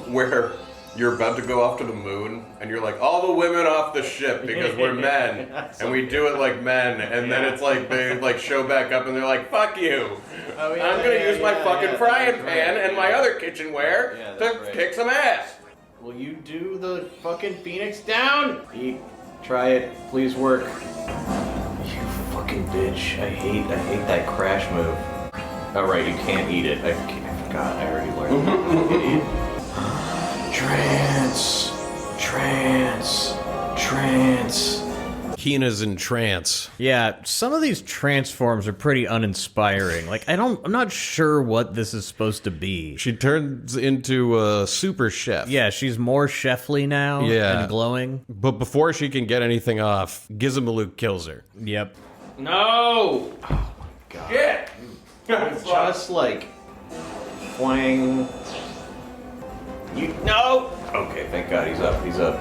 where you're about to go off to the moon and you're like, all the women off the ship because we're men and we do it like men, and then it's like they like show back up and they're like, fuck you. Oh, yeah, I'm gonna use my fucking frying pan and my other kitchenware that's to right. kick some ass. Will you do the fucking phoenix down? Eat. Try it. Please work. You fucking bitch. I hate that crash move. Oh, right, you can't eat it. I forgot. I already learned. Idiot. Trance. Kina's in trance. Yeah, some of these transforms are pretty uninspiring. Like, I'm not sure what this is supposed to be. She turns into a super chef. Yeah, she's more chefly now and glowing. But before she can get anything off, Gizamaluke kills her. Yep. No! Oh my god. Yeah. Just like... Wang. No! Okay, thank god, he's up.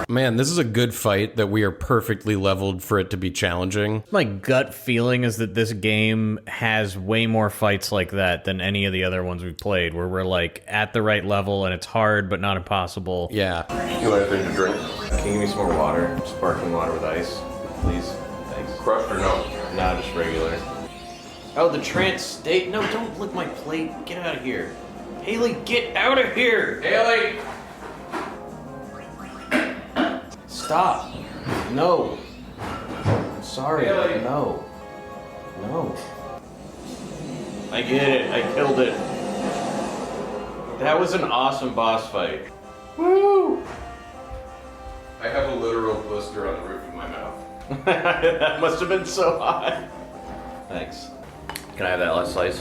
Man, this is a good fight that we are perfectly leveled for it to be challenging. My gut feeling is that this game has way more fights like that than any of the other ones we've played, where we're like at the right level and it's hard but not impossible. Yeah. You want anything to drink? Can you give me some more water? Sparkling water with ice, please? Thanks. Crushed or no? Nah, just regular. Oh, the trance state? No, don't lick my plate. Get out of here. Haley, get out of here! Haley! Stop. No. Sorry. Haley. No. I get it. I killed it. That was an awesome boss fight. Woo! I have a literal blister on the roof of my mouth. That must have been so hot. Thanks. Can I have that last slice?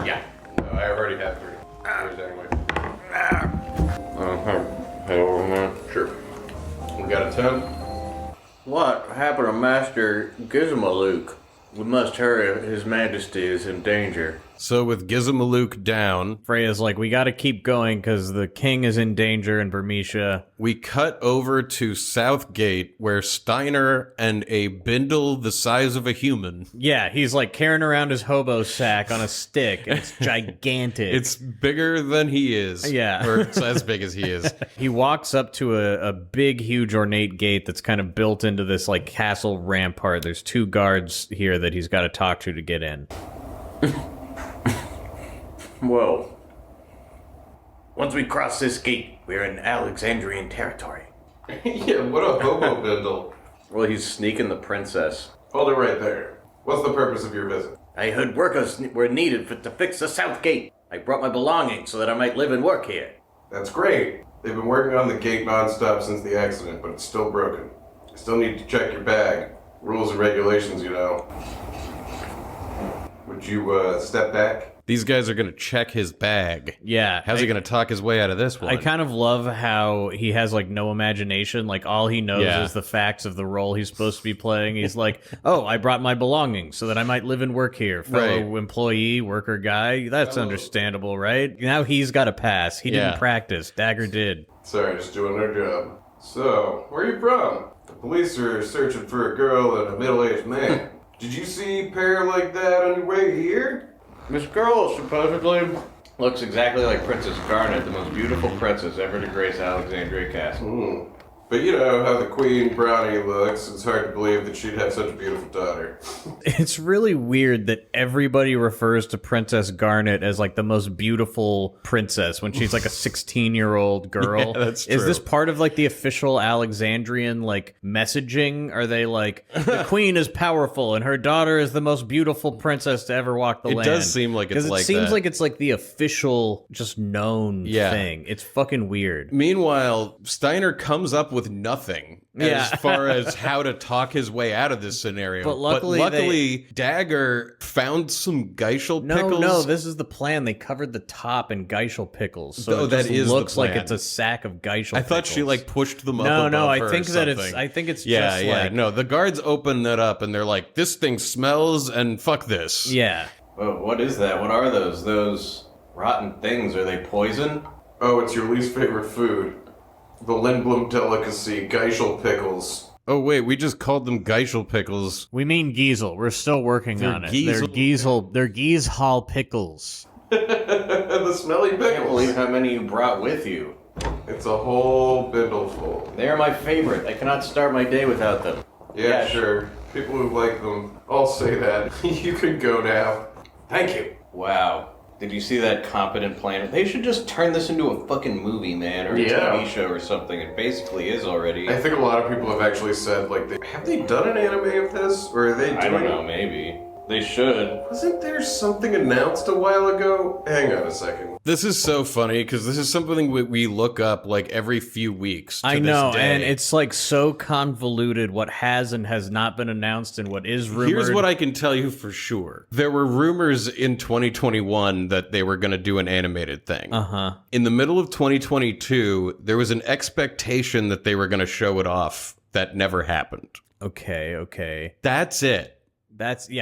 Yeah. No, I already have 3. Here's anyway. Head over, man. Sure. We got a 10. What happened to Master Gizamaluke? We must hurry. His Majesty is in danger. So with Gizamaluke down, Freya's like, we gotta keep going because the king is in danger in Burmecia. we cut over to Southgate where Steiner and a bindle the size of a human. Yeah, he's like carrying around his hobo sack on a stick. And it's gigantic. It's bigger than he is. Yeah. Or it's as big as he is. He walks up to a big, huge, ornate gate that's kind of built into this like castle rampart. There's 2 guards here that he's got to talk to get in. Whoa. Once we cross this gate, we're in Alexandrian territory. Yeah, what a hobo bindle. Well, he's sneaking the princess. Hold it right there. What's the purpose of your visit? I heard workers were needed to fix the south gate. I brought my belongings so that I might live and work here. That's great. They've been working on the gate nonstop since the accident, but it's still broken. I still need to check your bag. Rules and regulations, you know. Would you, step back? These guys are going to check his bag. Yeah. How's he going to talk his way out of this one? I kind of love how he has, like, no imagination. Like, all he knows is the facts of the role he's supposed to be playing. He's like, oh, I brought my belongings so that I might live and work here. Fellow employee, worker guy. That's understandable, right? Now he's got a pass. He didn't practice. Dagger did. Sorry, just doing their job. So, where are you from? The police are searching for a girl and a middle-aged man. Did you see a pair like that on your way here? This girl supposedly looks exactly like Princess Garnet, the most beautiful princess ever to grace Alexandria Castle. But you know how the Queen Brownie looks. It's hard to believe that she'd have such a beautiful daughter. It's really weird that everybody refers to Princess Garnet as, like, the most beautiful princess when she's, like, a 16-year-old girl. Yeah, that's true. Is this part of, like, the official Alexandrian, like, messaging? Are they like, the queen is powerful and her daughter is the most beautiful princess to ever walk the land? It does seem like it's like that. Because it seems like it's, like, the official, just known thing. It's fucking weird. Meanwhile, Steiner comes up with nothing as far as how to talk his way out of this scenario. But luckily Dagger found some Geishel pickles. No, this is the plan. They covered the top in Geishel pickles, so that is the looks like plan. it's a sack of Geishel pickles. I thought she like pushed them up. No, above her I think or that something. I think it's yeah, just yeah. like No, the guards open that up and they're like, "This thing smells, and fuck this." yeah. Oh, what is that? What are those? Those rotten things? Are they poison? Oh, it's your least favorite food. The Lindblom delicacy, Geishel pickles. Oh wait, we just called them Geishel pickles. We mean Giesel. We're still working They're on it. Giesel. They're Gieshal pickles. The smelly I can't pickles. believe how many you brought with you. It's a whole bindle full. They are my favorite. I cannot start my day without them. Yeah, sure. People who like them all say that. You can go now. Thank you. Wow. Did you see that competent plan? They should just turn this into a fucking movie, man, or a TV show or something. It basically is already. I think a lot of people have actually said, like, have they done an anime of this? Or are they doing I don't know, maybe. They should. Wasn't there something announced a while ago? Hang on a second. This is so funny because this is something we look up like every few weeks. I know, this day. and it's like so convoluted what has and has not been announced and what is rumored. Here's what I can tell you for sure. There were rumors in 2021 that they were going to do an animated thing. Uh-huh. In the middle of 2022, there was an expectation that they were going to show it off that never happened. Okay. That's it.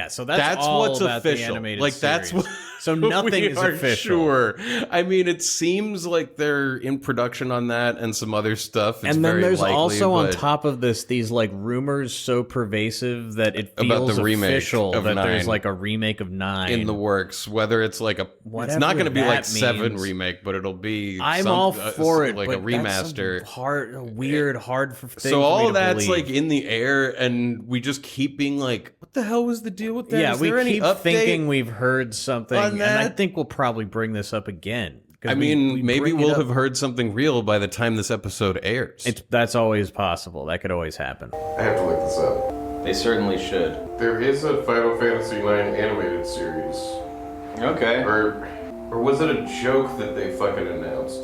So that's all what's about official. The animated like series. that's what So nothing we is are official. Sure. I mean, it seems like they're in production on that and some other stuff. It's and then very there's likely, also on but top of this these like rumors so pervasive that it feels about the remake official of that 9 there's like a remake of 9 in the works. Whether it's like it's Whatever not going to be that like 7 means. remake, but it'll be. I'm all for it, like but a remaster. That's hard, weird, hard for things. So for me all to of that's believe. like in the air, and we just keep being like, "What the hell was the deal with that? Yeah, Is we there any keep update?" thinking we've heard something, on and I that? think we'll probably bring this up again. 'Cause I we mean, maybe bring it we'll up- have heard something real by the time this episode airs. That's always possible. That could always happen. I have to look this up. They certainly should. There is a Final Fantasy IX animated series. Okay. Or was it a joke that they fucking announced?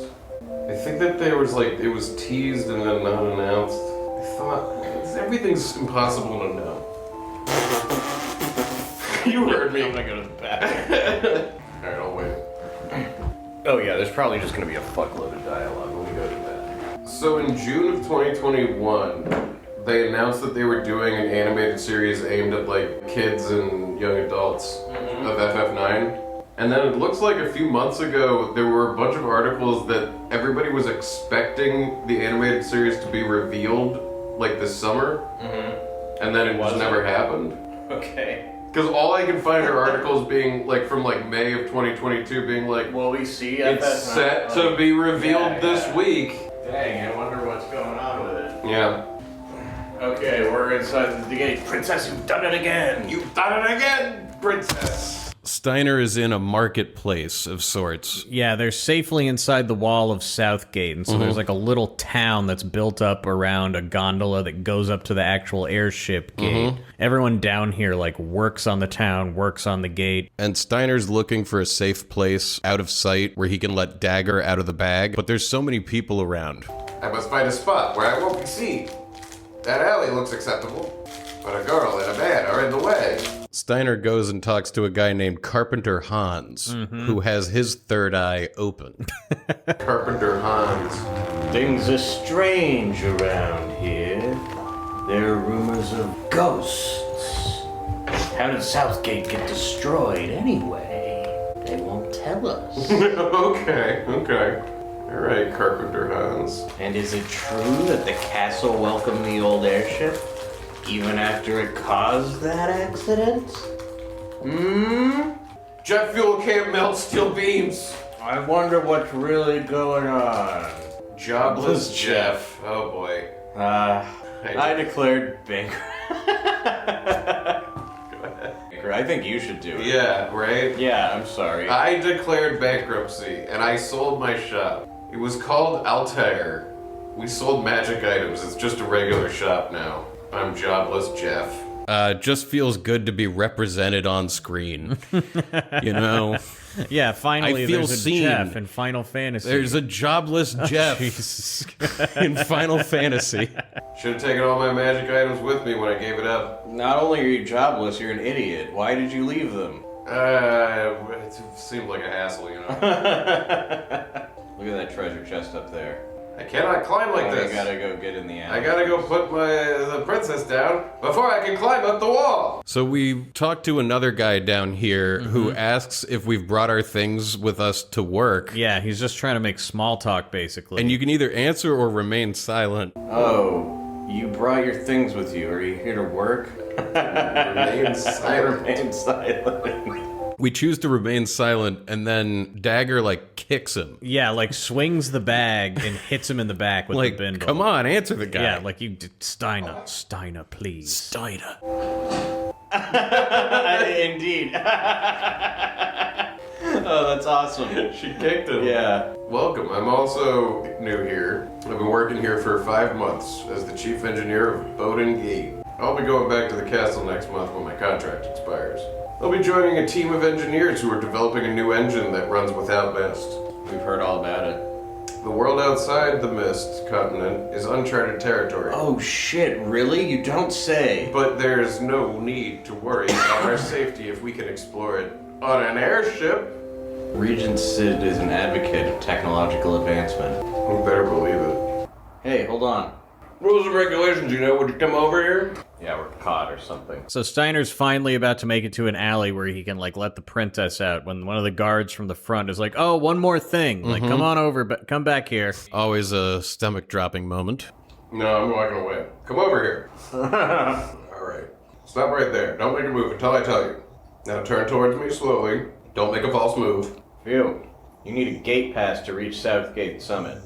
I think that there was like, it was teased and then not announced. I thought, everything's impossible to know. You heard me. I'm gonna go to the bathroom. Alright, I'll wait. Oh yeah, there's probably just gonna be a fuckload of dialogue when we go to that. So in June of 2021, they announced that they were doing an animated series aimed at like kids and young adults of FF9. And then it looks like a few months ago, there were a bunch of articles that everybody was expecting the animated series to be revealed like this summer. And then it just never happened. Okay. Because all I can find are articles being like from like May of 2022 being like, Will we see it's set to be revealed this week. Dang, I wonder what's going on with it. Yeah. Okay, we're inside the gate. Princess, you've done it again! You've done it again, princess! Steiner is in a marketplace of sorts. Yeah, they're safely inside the wall of Southgate, and so there's like a little town that's built up around a gondola that goes up to the actual airship gate. Everyone down here like works on the town, works on the gate. And Steiner's looking for a safe place out of sight where he can let Dagger out of the bag, but there's so many people around. I must find a spot where I won't be seen. That alley looks acceptable, but a girl and a man are in the way. Steiner goes and talks to a guy named Carpenter Hans, who has his third eye open. Carpenter Hans. Things are strange around here. There are rumors of ghosts. How did Southgate get destroyed anyway? They won't tell us. Okay. All right, Carpenter Hans. And is it true that the castle welcomed the old airship? Even after it caused that accident? Jet fuel can't melt steel beams. I wonder what's really going on. Jobless Jeff. Oh boy. I declared bankruptcy. I think you should do it. Yeah, right? Yeah, I'm sorry. I declared bankruptcy and I sold my shop. It was called Altair. We sold magic items. It's just a regular shop now. I'm jobless Jeff. Just feels good to be represented on screen. You know? Yeah, finally I feel there's a seen. Jeff in Final Fantasy. There's a jobless Jeff Jesus. in Final Fantasy. Should have taken all my magic items with me when I gave it up. Not only are you jobless, you're an idiot. Why did you leave them? It seemed like a hassle, you know. Look at that treasure chest up there. I cannot climb like this. You gotta go get in the alley. I gotta go put the princess down before I can climb up the wall. So we talked to another guy down here who asks if we've brought our things with us to work. Yeah, he's just trying to make small talk, basically. And you can either answer or remain silent. Oh, you brought your things with you. Are you here to work? Remain silent. Remain silent. We choose to remain silent, and then Dagger, like, kicks him. Yeah, like swings the bag and hits him in the back with Like, the bindle. come on, answer the guy. Yeah, like you did. Steiner, please. Steiner. Indeed. Oh, that's awesome. She kicked him. Yeah. Welcome. I'm also new here. I've been working here for 5 months as the chief engineer of Bowden Gate. I'll be going back to the castle next month when my contract expires. I'll be joining a team of engineers who are developing a new engine that runs without mist. We've heard all about it. The world outside the mist continent is uncharted territory. Oh shit, really? You don't say. But there's no need to worry about our safety if we can explore it on an airship. Regent Sid is an advocate of technological advancement. You better believe it. Hey, hold on. Rules and regulations, you know, would you come over here? Yeah, we're caught or something. So Steiner's finally about to make it to an alley where he can like let the princess out when one of the guards from the front is like, "Oh, one more thing. Like, come on over, but come back here." Always a stomach-dropping moment. No, I'm walking away. Come over here. Alright. Stop right there. Don't make a move until I tell you. Now turn towards me slowly. Don't make a false move. Phew. You need a gate pass to reach Southgate Summit.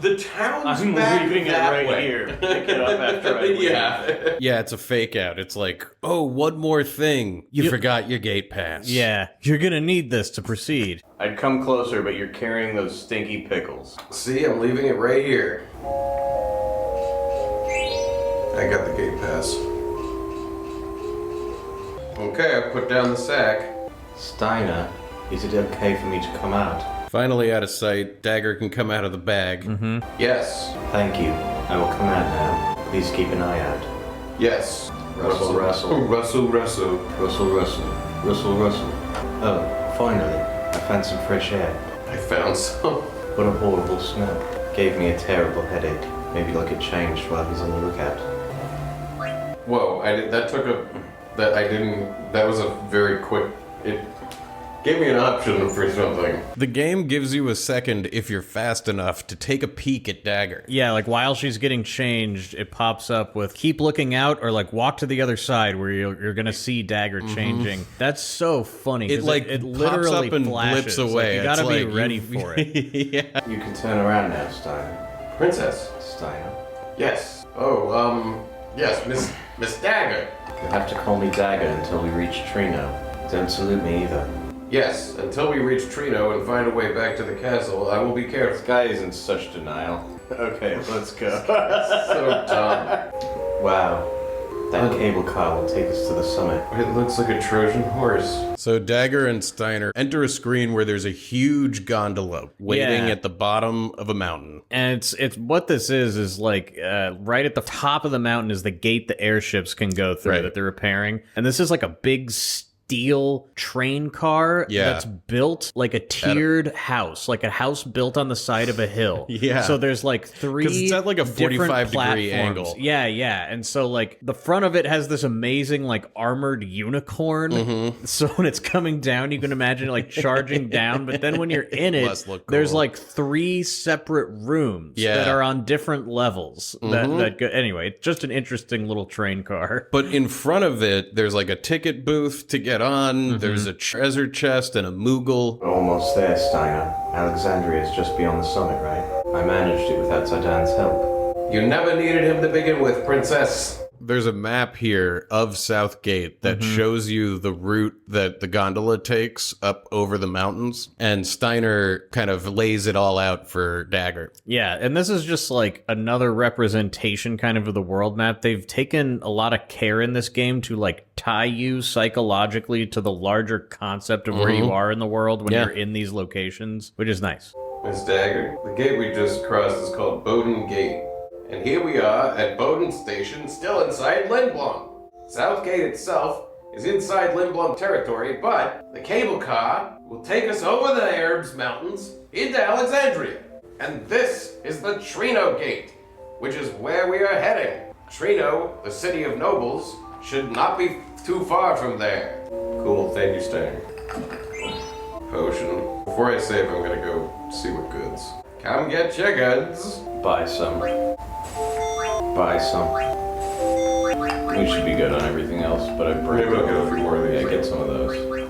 The town's I'm back leaving it that right way. here. Pick it up after I leave. Yeah. Yeah, it's a fake out. It's like, oh, one more thing. You forgot your gate pass. Yeah, you're gonna need this to proceed. I'd come closer, but you're carrying those stinky pickles. See, I'm leaving it right here. I got the gate pass. Okay, I put down the sack. Steiner, is it okay for me to come out? Finally out of sight, Dagger can come out of the bag. Yes. Thank you. I will come out now. Please keep an eye out. Yes. Rustle, rustle. Rustle, rustle. Rustle, rustle. Rustle, rustle. Oh, finally. I found some fresh air. I found some. What a horrible smell. Gave me a terrible headache. Maybe I'll get changed while he's on the lookout. Whoa, that was a very quick, it gave me an option for something. The game gives you a second if you're fast enough to take a peek at Dagger. Yeah, like while she's getting changed, it pops up with keep looking out or like walk to the other side where you're gonna see Dagger changing. That's so funny. 'cause It like it pops literally up and flashes. blips away. Like, you gotta It's be like ready for it. Yeah. You can turn around now, Steiner. Princess. Steiner. Yes. Oh, yes, Miss Dagger. You'll have to call me Dagger until we reach Trino. Don't salute me either. Yes, until we reach Trino and find a way back to the castle, I will be This careful. guy is in such denial. Okay, let's go. So dumb. Wow. That cable car will take us to the summit. It looks like a Trojan horse. So Dagger and Steiner enter a screen where there's a huge gondola waiting Yeah. at the bottom of a mountain. And it's what this is like right at the top of the mountain is the gate the airships can go through Right. that they're repairing. And this is like a big steel train car Yeah. that's built like a tiered house, like a house built on the side of a hill. Yeah. So there's like 3 'Cause it's at, like, a different 45-degree platforms. angle. Yeah, yeah. And so like the front of it has this amazing like armored unicorn. Mm-hmm. So when it's coming down, you can imagine it like charging down. But then when you're in it, Must look there's cool. like 3 separate rooms Yeah. that are on different levels. That go, anyway, it's just an interesting little train car. But in front of it, there's like a ticket booth to get on. There's a treasure chest and a Moogle. We're almost there, Steiner. Alexandria is just beyond the summit, right? I managed it without Zidane help. You never needed him to begin with, princess. There's a map here of South Gate that shows you the route that the gondola takes up over the mountains. And Steiner kind of lays it all out for Dagger. Yeah, and this is just like another representation kind of the world map. They've taken a lot of care in this game to like tie you psychologically to the larger concept of where you are in the world when Yeah. you're in these locations, which is nice. Miss Dagger, the gate we just crossed is called Bowden Gate. And here we are at Bowden Station, still inside Lindblom. South Gate itself is inside Lindblom territory, but the cable car will take us over the Arabs Mountains into Alexandria. And this is the Trino Gate, which is where we are heading. Trino, the city of nobles, should not be too far from there. Cool, thank you, Steiner. Potion. Before I save, I'm gonna go see what goods. Come get your goods. Buy some. Buy some. We should be good on everything else, but I Maybe I'll get a few more of these. Yeah, get some of those.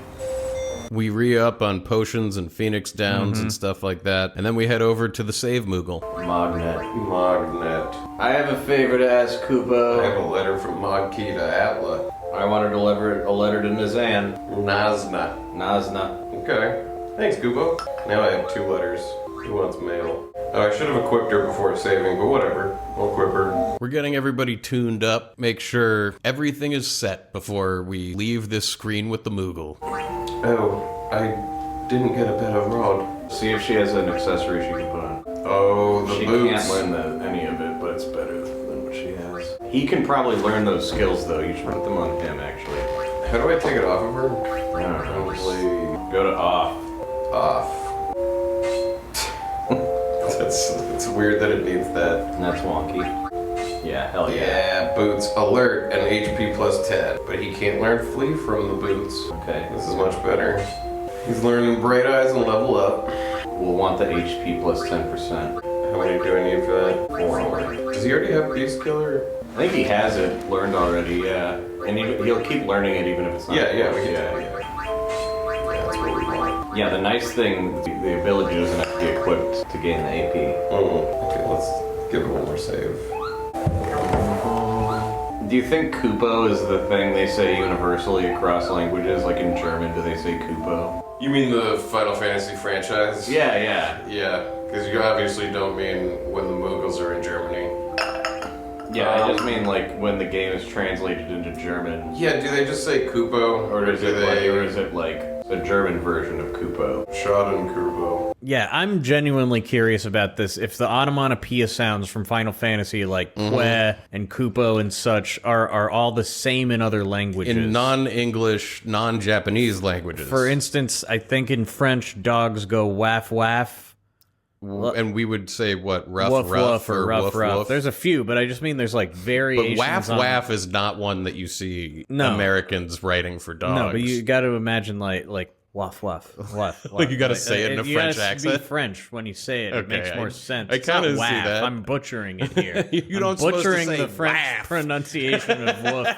We re-up on potions and Phoenix Downs and stuff like that. And then we head over to the Save Moogle. Magnet. I have a favor to ask I have Kubo. a letter from Magki to Atla. I want to deliver a letter to Nizan. Nazna. Nazna. Okay. Thanks, Kubo. Now I have 2 letters. Who wants mail? Oh, I should have equipped her before saving, but whatever. I'll equip her. We're getting everybody tuned up, make sure everything is set before we leave this screen with the Moogle. Oh, I didn't get a better rod. See if she has an accessory she can put on. Oh, the She boots. can't learn any of it, but it's better than what she has. He can probably learn those skills, though. You should put them on him, actually. How do I take it off of her? I don't know. Probably Go to off. off. It's weird that it needs that. And that's wonky. Yeah, hell yeah. Yeah, boots. Alert and HP plus 10. But he can't learn flee from the boots. Okay. This is much better. He's learning Bright Eyes and Level Up. We'll want the HP plus 10%. How many do I need for that? 4 only. Does he already have Beast Killer? I think he has it learned already, yeah. And he'll keep learning it even if it's not. Yeah, we can yeah. do that. Yeah, that's what we want. Yeah, the nice thing, the ability doesn't have to be equipped to gain the AP. Okay, let's give it one more save. Do you think Kupo is the thing they say universally across languages? Like in German, do they say Kupo? You mean the Final Fantasy franchise? Yeah, yeah. Yeah, because you obviously don't mean when the Mughals are in Germany. Yeah, I just mean like when the game is translated into German. Yeah, do they just say Kupo? Or is it like a German version of Kupo? Schadenkupo. Yeah, I'm genuinely curious about this. If the onomatopoeia sounds from Final Fantasy like que and kupo and such are all the same in other languages. In non-English, non-Japanese languages. For instance, I think in French, dogs go waff waff. And we would say what, rough Woof rough woof or rough woof rough. woof. There's a few, but I just mean there's like But variations. waff on- waff is not one that you see No. Americans writing for dogs. No, but you got to imagine like waff waff waff. Like you gotta say it in a you French gotta accent? Be French when you say it. It Okay, makes more sense. I It's not kinda see waff. that. I'm butchering it here. You I'm don't supposed to butchering say the French waff. pronunciation of woof.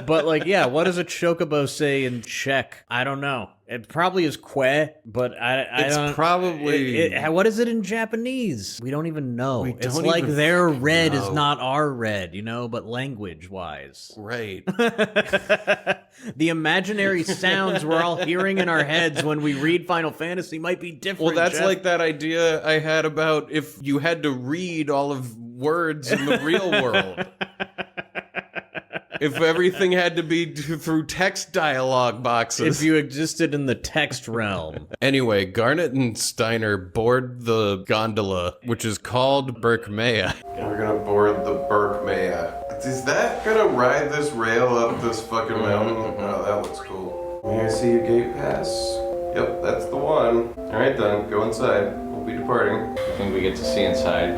But like, yeah, what does a chocobo say in Czech? I don't know. It probably is que, but I It's don't... probably... what is it in Japanese? We don't even know. We It's don't like even their fucking red is know. not our red, you know, but language-wise. Right. The imaginary sounds we're all hearing in our heads when we read Final Fantasy might be different. Well, that's Jeff. like that idea I had about if you had to read all of words in the real world. If everything had to be through text dialogue boxes. If you existed in the text realm. Anyway, Garnet and Steiner board the gondola, which is called Burmecia. We're gonna board the Burmecia. Is that gonna ride this rail up this fucking mountain? Oh, that looks cool. May I see your gate pass? Yep, that's the one. Alright then, go inside. We'll be departing. I think we get to see inside.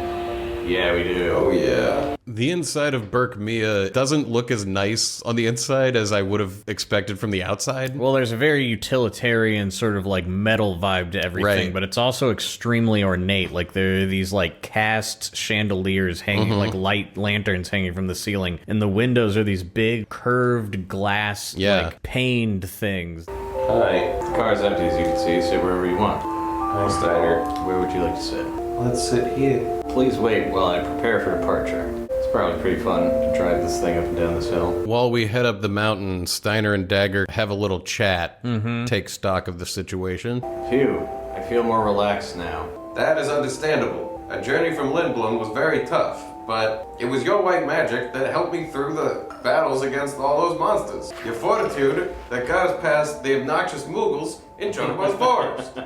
Yeah, we do. Oh yeah. The inside of Burmecia doesn't look as nice on the inside as I would have expected from the outside. Well, there's a very utilitarian sort of like metal vibe to everything, Right. but it's also extremely ornate. Like there are these like cast chandeliers hanging, like light lanterns hanging from the ceiling, and the windows are these big curved glass, like paned things. Hi. The car's empty, as you can see. Sit wherever you want. Hi, Steiner. Where would you like to sit? Let's sit here. Please wait while I prepare for departure. It's probably pretty fun to drive this thing up and down this hill. While we head up the mountain, Steiner and Dagger have a little chat, take stock of the situation. Phew, I feel more relaxed now. That is understandable. A journey from Lindblom was very tough, but it was your white magic that helped me through the battles against all those monsters. Your fortitude that got us past the obnoxious Moogles in Chonobo's forest.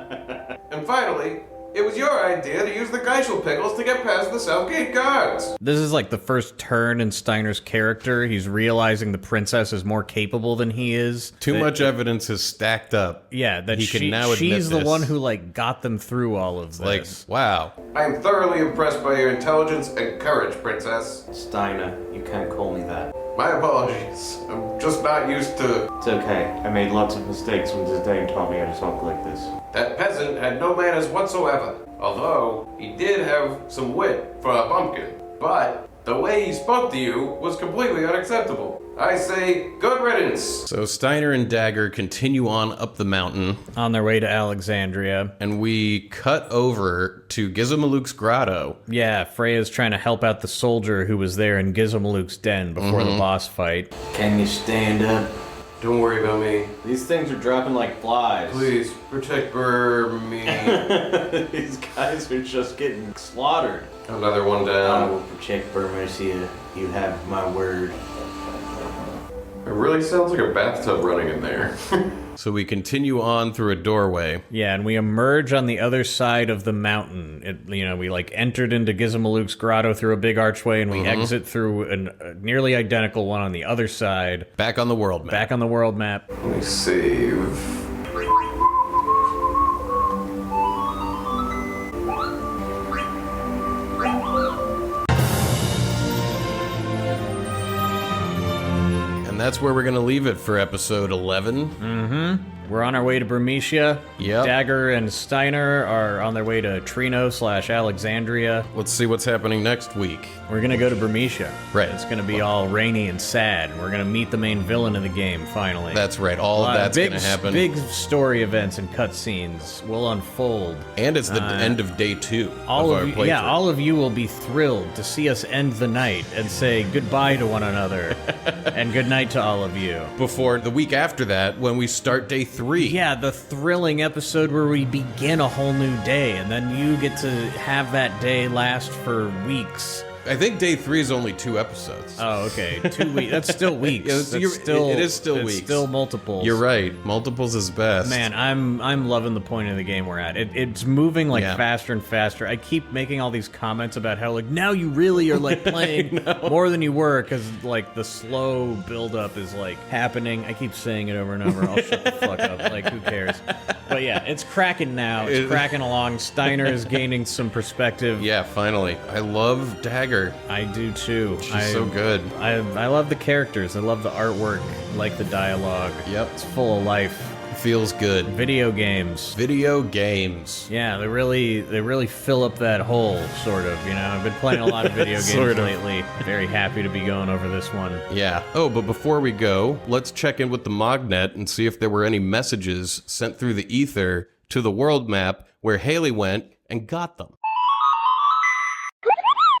And finally, it was your idea to use the Geishel pickles to get past the South Gate guards. This is like the first turn in Steiner's character. He's realizing the princess is more capable than he is. Too much evidence has stacked up. Yeah, that He can now admit she's the this. one who like got them through all of Like, this. wow. I am thoroughly impressed by your intelligence and courage, Princess. Steiner, you can't call me that. My apologies. I'm just not used to... It's okay. I made lots of mistakes when Zidane taught me how to talk like this. That peasant had no manners whatsoever. Although, he did have some wit for a bumpkin. But the way he spoke to you was completely unacceptable. I say, good riddance. So Steiner and Dagger continue on up the mountain, On their way to Alexandria. and we cut over to Gizamaluke's grotto. Yeah, Freya's trying to help out the soldier who was there in Gizamaluke's den before the boss fight. Can you stand up? Don't worry about me. These things are dropping like flies. Please, protect Burmecia. These guys are just getting slaughtered. Another one I down. will protect Burmecia. You have my word. It really sounds like a bathtub running in there. So we continue on through a doorway. Yeah, and we emerge on the other side of the mountain. We like entered into Gizamaluke's grotto through a big archway, and we exit through a nearly identical one on the other side. Back on the world map. Back on the world map. Let me save. And that's where we're going to leave it for episode 11. We're on our way to Burmecia. Yep. Dagger and Steiner are on their way to Trino/Alexandria. Let's see what's happening next week. We're gonna go to Burmecia. Right. It's gonna be all rainy and sad. We're gonna meet the main villain of the game, finally. That's right. All of that's going to happen. Big story events and cutscenes will unfold. And it's the end of day 2 All of our of you, playthrough. yeah, all of you will be thrilled to see us end the night and say goodbye to one another, and good night to all of you. Before the week after that, when we start day 3. Yeah, the thrilling episode where we begin a whole new day, and then you get to have that day last for weeks. I think day 3 is only 2 episodes. Oh, okay. 2 weeks. That's still weeks. Yeah, That's it is still it's weeks. Still multiples. You're right. Multiples is best. Man, I'm loving the point of the game we're at. It's moving like Yeah. faster and faster. I keep making all these comments about how like now you really are like playing more than you were because like the slow buildup is like happening. I keep saying it over and over. I'll shut the fuck up. Like who cares? But yeah, it's cracking now. It's cracking along. Steiner is gaining some perspective. Yeah, finally. I love Dagger. I do too. She's so good. I love the characters. I love the artwork. I like the dialogue. Yep. It's full of life. Feels good. Video games. Video games. Yeah, they really fill up that hole, sort of, you know? I've been playing a lot of video games Sort of. lately. Very happy to be going over this one. Yeah. Oh, but before we go, let's check in with the Mognet and see if there were any messages sent through the ether to the world map where Haley went and got them.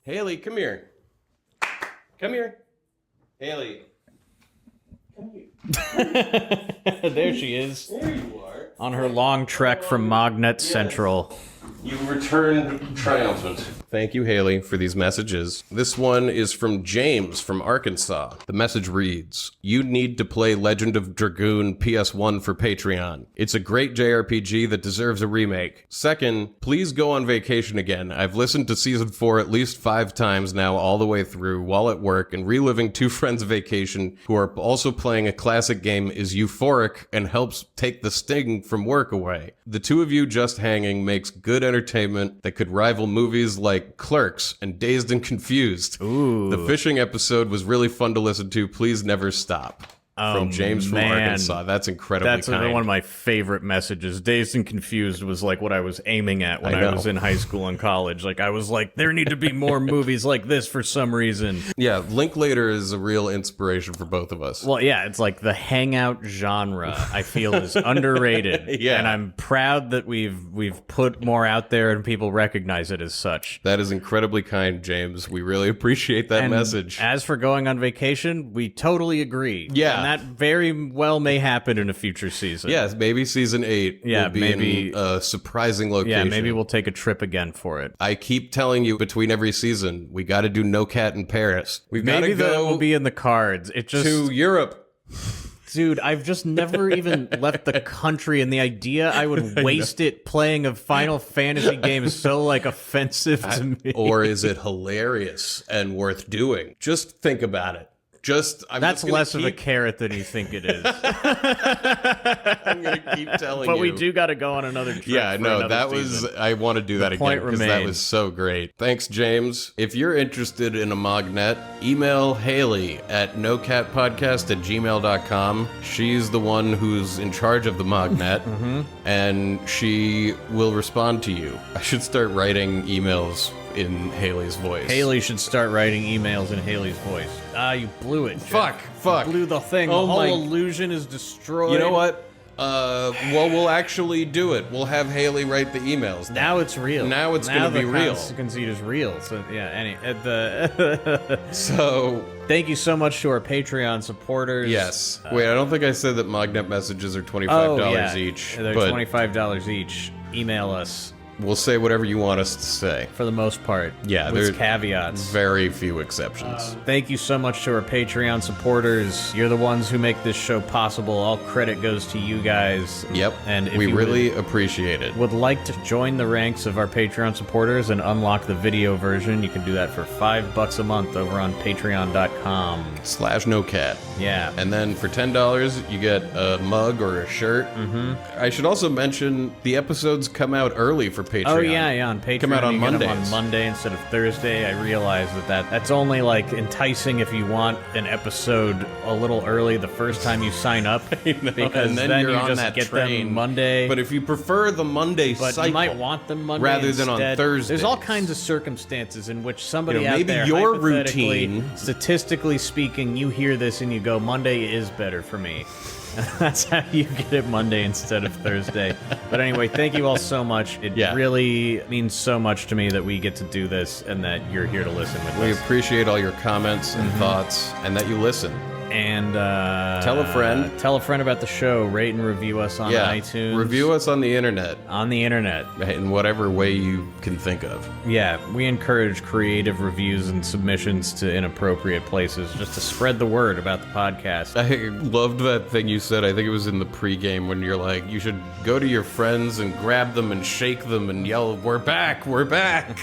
Haley, come here. Come here. Haley. There she is. There you are. On her long trek from Mognet Central. You returned triumphant. Thank you, Haley, for these messages. This one is from James from Arkansas. The message reads, "You need to play Legend of Dragoon PS1 for Patreon. It's a great JRPG that deserves a remake. Second, please go on vacation again. I've listened to Season 4 at least 5 times now all the way through while at work, and reliving two friends' vacation who are also playing a classic game is euphoric and helps take the sting from work away. The two of you just hanging makes good entertainment that could rival movies like Clerks and Dazed and Confused. Ooh. The fishing episode was really fun to listen to. Please never stop." From James from Arkansas. That's incredibly That's kind. one of my favorite messages. Dazed and Confused was like what I was aiming at when I was in high school and college. Like I was like, there need to be more movies like this for some reason. Yeah, Linklater is a real inspiration for both of us. Well, yeah, it's like the hangout genre, I feel, is underrated. Yeah. And I'm proud that we've put more out there and people recognize it as such. That is incredibly kind, James. We really appreciate that And message. As for going on vacation, we totally agree. Yeah. And that very well may happen in a future season. Yes, maybe season 8 Yeah, will be maybe- in a surprising location. Yeah, maybe we'll take a trip again for it. I keep telling you between every season, we got to do No Cat in Paris. We've got Maybe to that go will be in the cards. It just to Europe. Dude, I've just never even left the country, and the idea I would waste it playing a Final Fantasy game is so, like, offensive to me. Or is it hilarious and worth doing? Just think about it. That's less of a carrot than you think it is. I'm going to keep telling you. But we do got to go on another trip. Yeah, for no, another that season. was, I want to do that again point because that remains. was so great. Thanks, James. If you're interested in a Mognet, email Haley at nocatpodcast@gmail.com. She's the one who's in charge of the Mognet, and she will respond to you. I should start writing emails in Haley's voice. Haley should start writing emails in Haley's voice. Ah, you blew it, Jeff. Fuck. You blew the thing. Oh the whole my- illusion is destroyed. You know what? Well, we'll actually do it. We'll have Haley write the emails. Now it's real. Now it's gonna be real. The conceit is real. So yeah. So, Thank you so much to our Patreon supporters. yes. Wait, I don't think I said that Mognet messages are $25 each. They're but $25 each. Email us we'll say whatever you want us to say. for the most part. Yeah, with there- caveats. Very few exceptions. Thank you so much to our Patreon supporters. You're the ones who make this show possible. All credit goes to you guys. Yep. And if we you really appreciate it. would like to join the ranks of our Patreon supporters and unlock the video version, you can do that for $5 a month over on patreon.com. /NoCat. Yeah. And then for $10, you get a mug or a shirt. Mm-hmm. I should also mention the episodes come out early for Patreon. Oh yeah, on Patreon. Come out on you get 'em Mondays. on Monday instead of Thursday. I realize that's only like enticing if you want an episode a little early the first time you sign up, because and then then you're you on just that get train. them Monday. But if you prefer the Monday But cycle, you might want them Monday rather than on instead. Thursdays. There's all kinds of circumstances in which somebody You know, out maybe there, your hypothetically, routine- statistically speaking, you hear this and you go, Monday is better for me. That's how you get it Monday instead of Thursday. But anyway, thank you all so much. It Yeah. really means so much to me that we get to do this and that you're here to listen with We us. appreciate all your comments and Mm-hmm. thoughts, and that you listen. And Tell a friend. Tell a friend about the show. Rate and review us on iTunes. Review us on the internet on the internet. in whatever way you can think of. Yeah, we encourage creative reviews and submissions to inappropriate places just to spread the word about the podcast. I loved that thing you said. I think it was in the pregame when you're like, you should go to your friends and grab them and shake them and yell, "We're back! We're back!"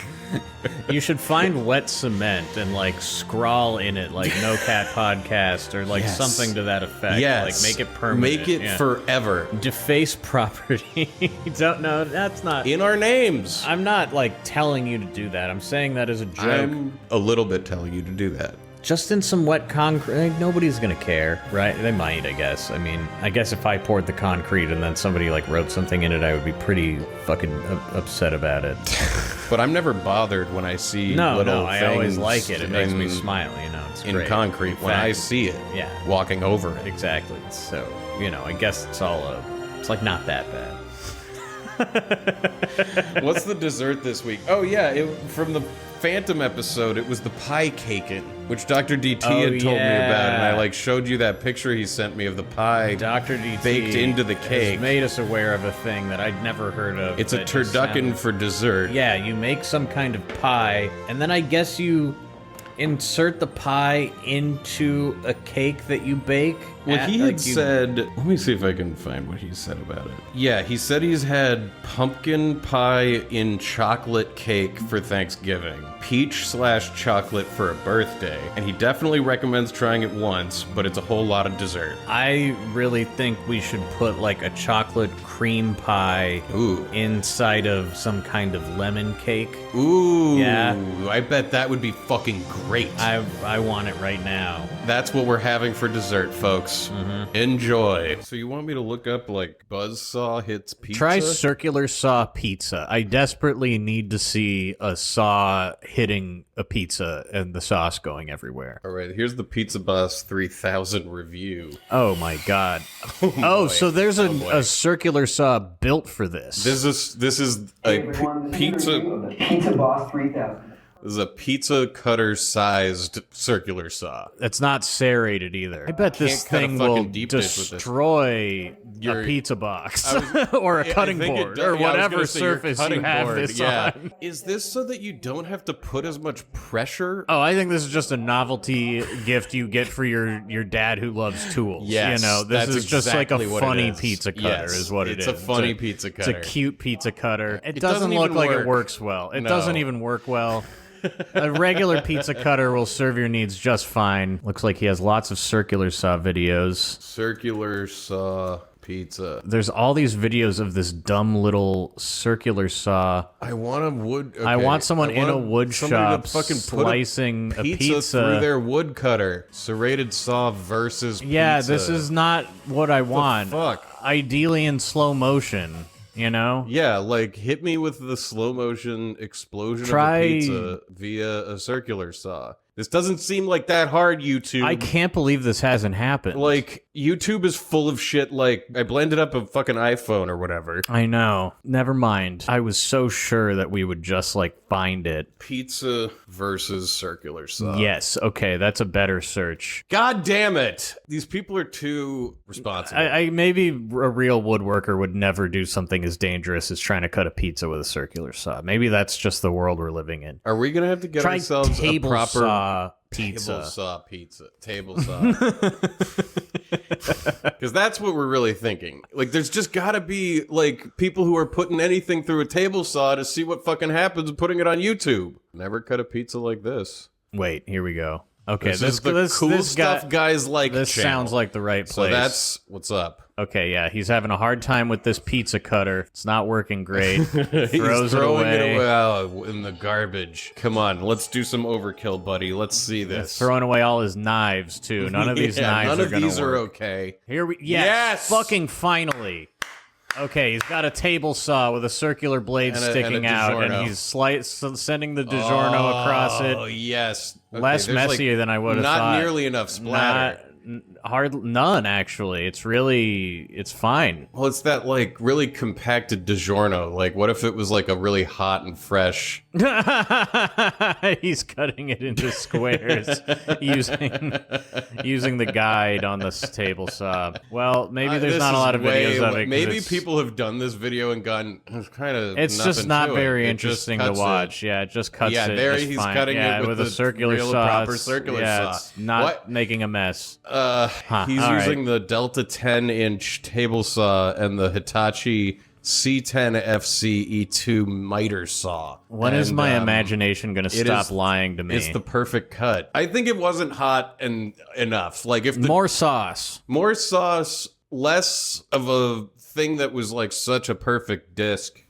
You should find wet cement and like scrawl in it like No Cat Podcast or like Yes. something to that effect. Yes. Like make it permanent. Make it yeah. forever. Deface property. Don't know. That's not. In our names. I'm not like telling you to do that. I'm saying that as a joke. I'm a little bit telling you to do that. just in some wet concrete. Nobody's gonna care, right? They might, I guess. I mean, I guess if I poured the concrete and then somebody like wrote something in it, I would be pretty fucking upset about it. But I'm never bothered when I see No, little I things always like it. It makes me in- smile, you know. It's in great. concrete when I see it. Yeah. Walking over it. Exactly. So, you know, I guess it's all it's like not that bad. What's the dessert this week? Oh yeah, from the Phantom episode, it was the pie cakin, which Dr. DT had told me about, and I like showed you that picture he sent me of the pie. Dr. DT baked into the cake. has made us aware of a thing that I'd never heard of. It's a that just turducken sounded- for dessert. Yeah, you make some kind of pie, and then I guess you insert the pie into a cake that you bake. Well, he had said, let me see if I can find what he said about it. Yeah, he said he's had pumpkin pie in chocolate cake for Thanksgiving, peach/chocolate for a birthday, and he definitely recommends trying it once, but it's a whole lot of dessert. I really think we should put like a chocolate cream pie inside of some kind of lemon cake. Ooh, Yeah. I bet that would be fucking great. I want it right now. That's what we're having for dessert, folks. Mm-hmm. Enjoy. So you want me to look up like Buzzsaw hits pizza? Try circular saw pizza. I desperately need to see a saw hitting a pizza and the sauce going everywhere. All right, here's the Pizza Boss 3000 review. Oh my god. Oh, so there's a circular saw built for this. This is a pizza. Pizza Boss 3000. This is a pizza cutter sized circular saw. It's not serrated either. I bet this Can't cut a thing fucking will deep dish with this. destroy Your- a pizza box or a cutting board or whatever surface you have this on. Is this so that you don't have to put as much pressure? Oh, I think this is just a novelty gift you get for your dad who loves tools. Yes, you know, this that's is just like a exactly what it funny is. pizza cutter Yes, is what it is. it's a funny pizza cutter. It's a cute pizza cutter. It doesn't doesn't look even like work. it works well. It No. doesn't even work well. A regular pizza cutter will serve your needs just fine. Looks like he has lots of circular saw videos. Circular saw pizza. There's all these videos of this dumb little circular saw. I want a wood. Okay. I want someone in a want wood somebody to shop fucking put slicing a pizza through their wood cutter. Serrated saw versus Yeah, pizza. this is not what I want. fuck? Ideally in slow motion, you know? Yeah, like hit me with the slow motion explosion Try- of a pizza via a circular saw. This doesn't seem like that hard, YouTube. I can't believe this hasn't happened. Like, YouTube is full of shit like, I blended up a fucking iPhone or whatever. I know. Never mind. I was so sure that we would just like find it. Pizza versus circular saw. Yes, okay, that's a better search. God damn it! These people are too responsible. I maybe a real woodworker would never do something as dangerous as trying to cut a pizza with a circular saw. Maybe that's just the world we're living in. Are we gonna have to get Try ourselves a table proper saw pizza. table saw pizza? Table saw. Because that's what we're really thinking. Like, there's just gotta be, like, people who are putting anything through a table saw to see what fucking happens and putting it on YouTube. Never cut a pizza like this. Wait, here we go. Okay, This is the cool stuff guys like. This channel. sounds like the right So place. that's what's up. Okay, yeah, he's having a hard time with this pizza cutter. It's not working great. He's Throws it throwing away. it away in the garbage. Come on, let's do some overkill, buddy. Let's see this. Throwing away all his knives too. None of these knives none are of gonna these work. are okay. Here we Yes! fucking finally. Okay, he's got a table saw with a circular blade And a sticking out, and DiGiorno. he's sending the DiGiorno across it. Oh yes, Okay, Less there's, messy than I would have thought. Not nearly enough splatter. None actually. It's fine. Well, it's that like really compacted DiGiorno. Like, what if it was like a really hot and fresh? He's cutting it into squares using the guide on this table saw. Well, maybe there's This not a is lot of videos of it. 'cause Maybe it's- people have done this video and gone, "It's kind of." It's just not very interesting to watch. Yeah, it just cuts Yeah, it. there just he's fine. cutting yeah, it with a the circular real saw. proper It's- circular yeah, saw. It's not What? making a mess. He's all using the Delta 10-inch table saw and the Hitachi C10 FC E2 miter saw. When is And, my imagination going to it stop is- lying to me? It's the perfect cut. I think it wasn't hot and enough. Like if the More sauce. more sauce, less of a thing that was like such a perfect disc.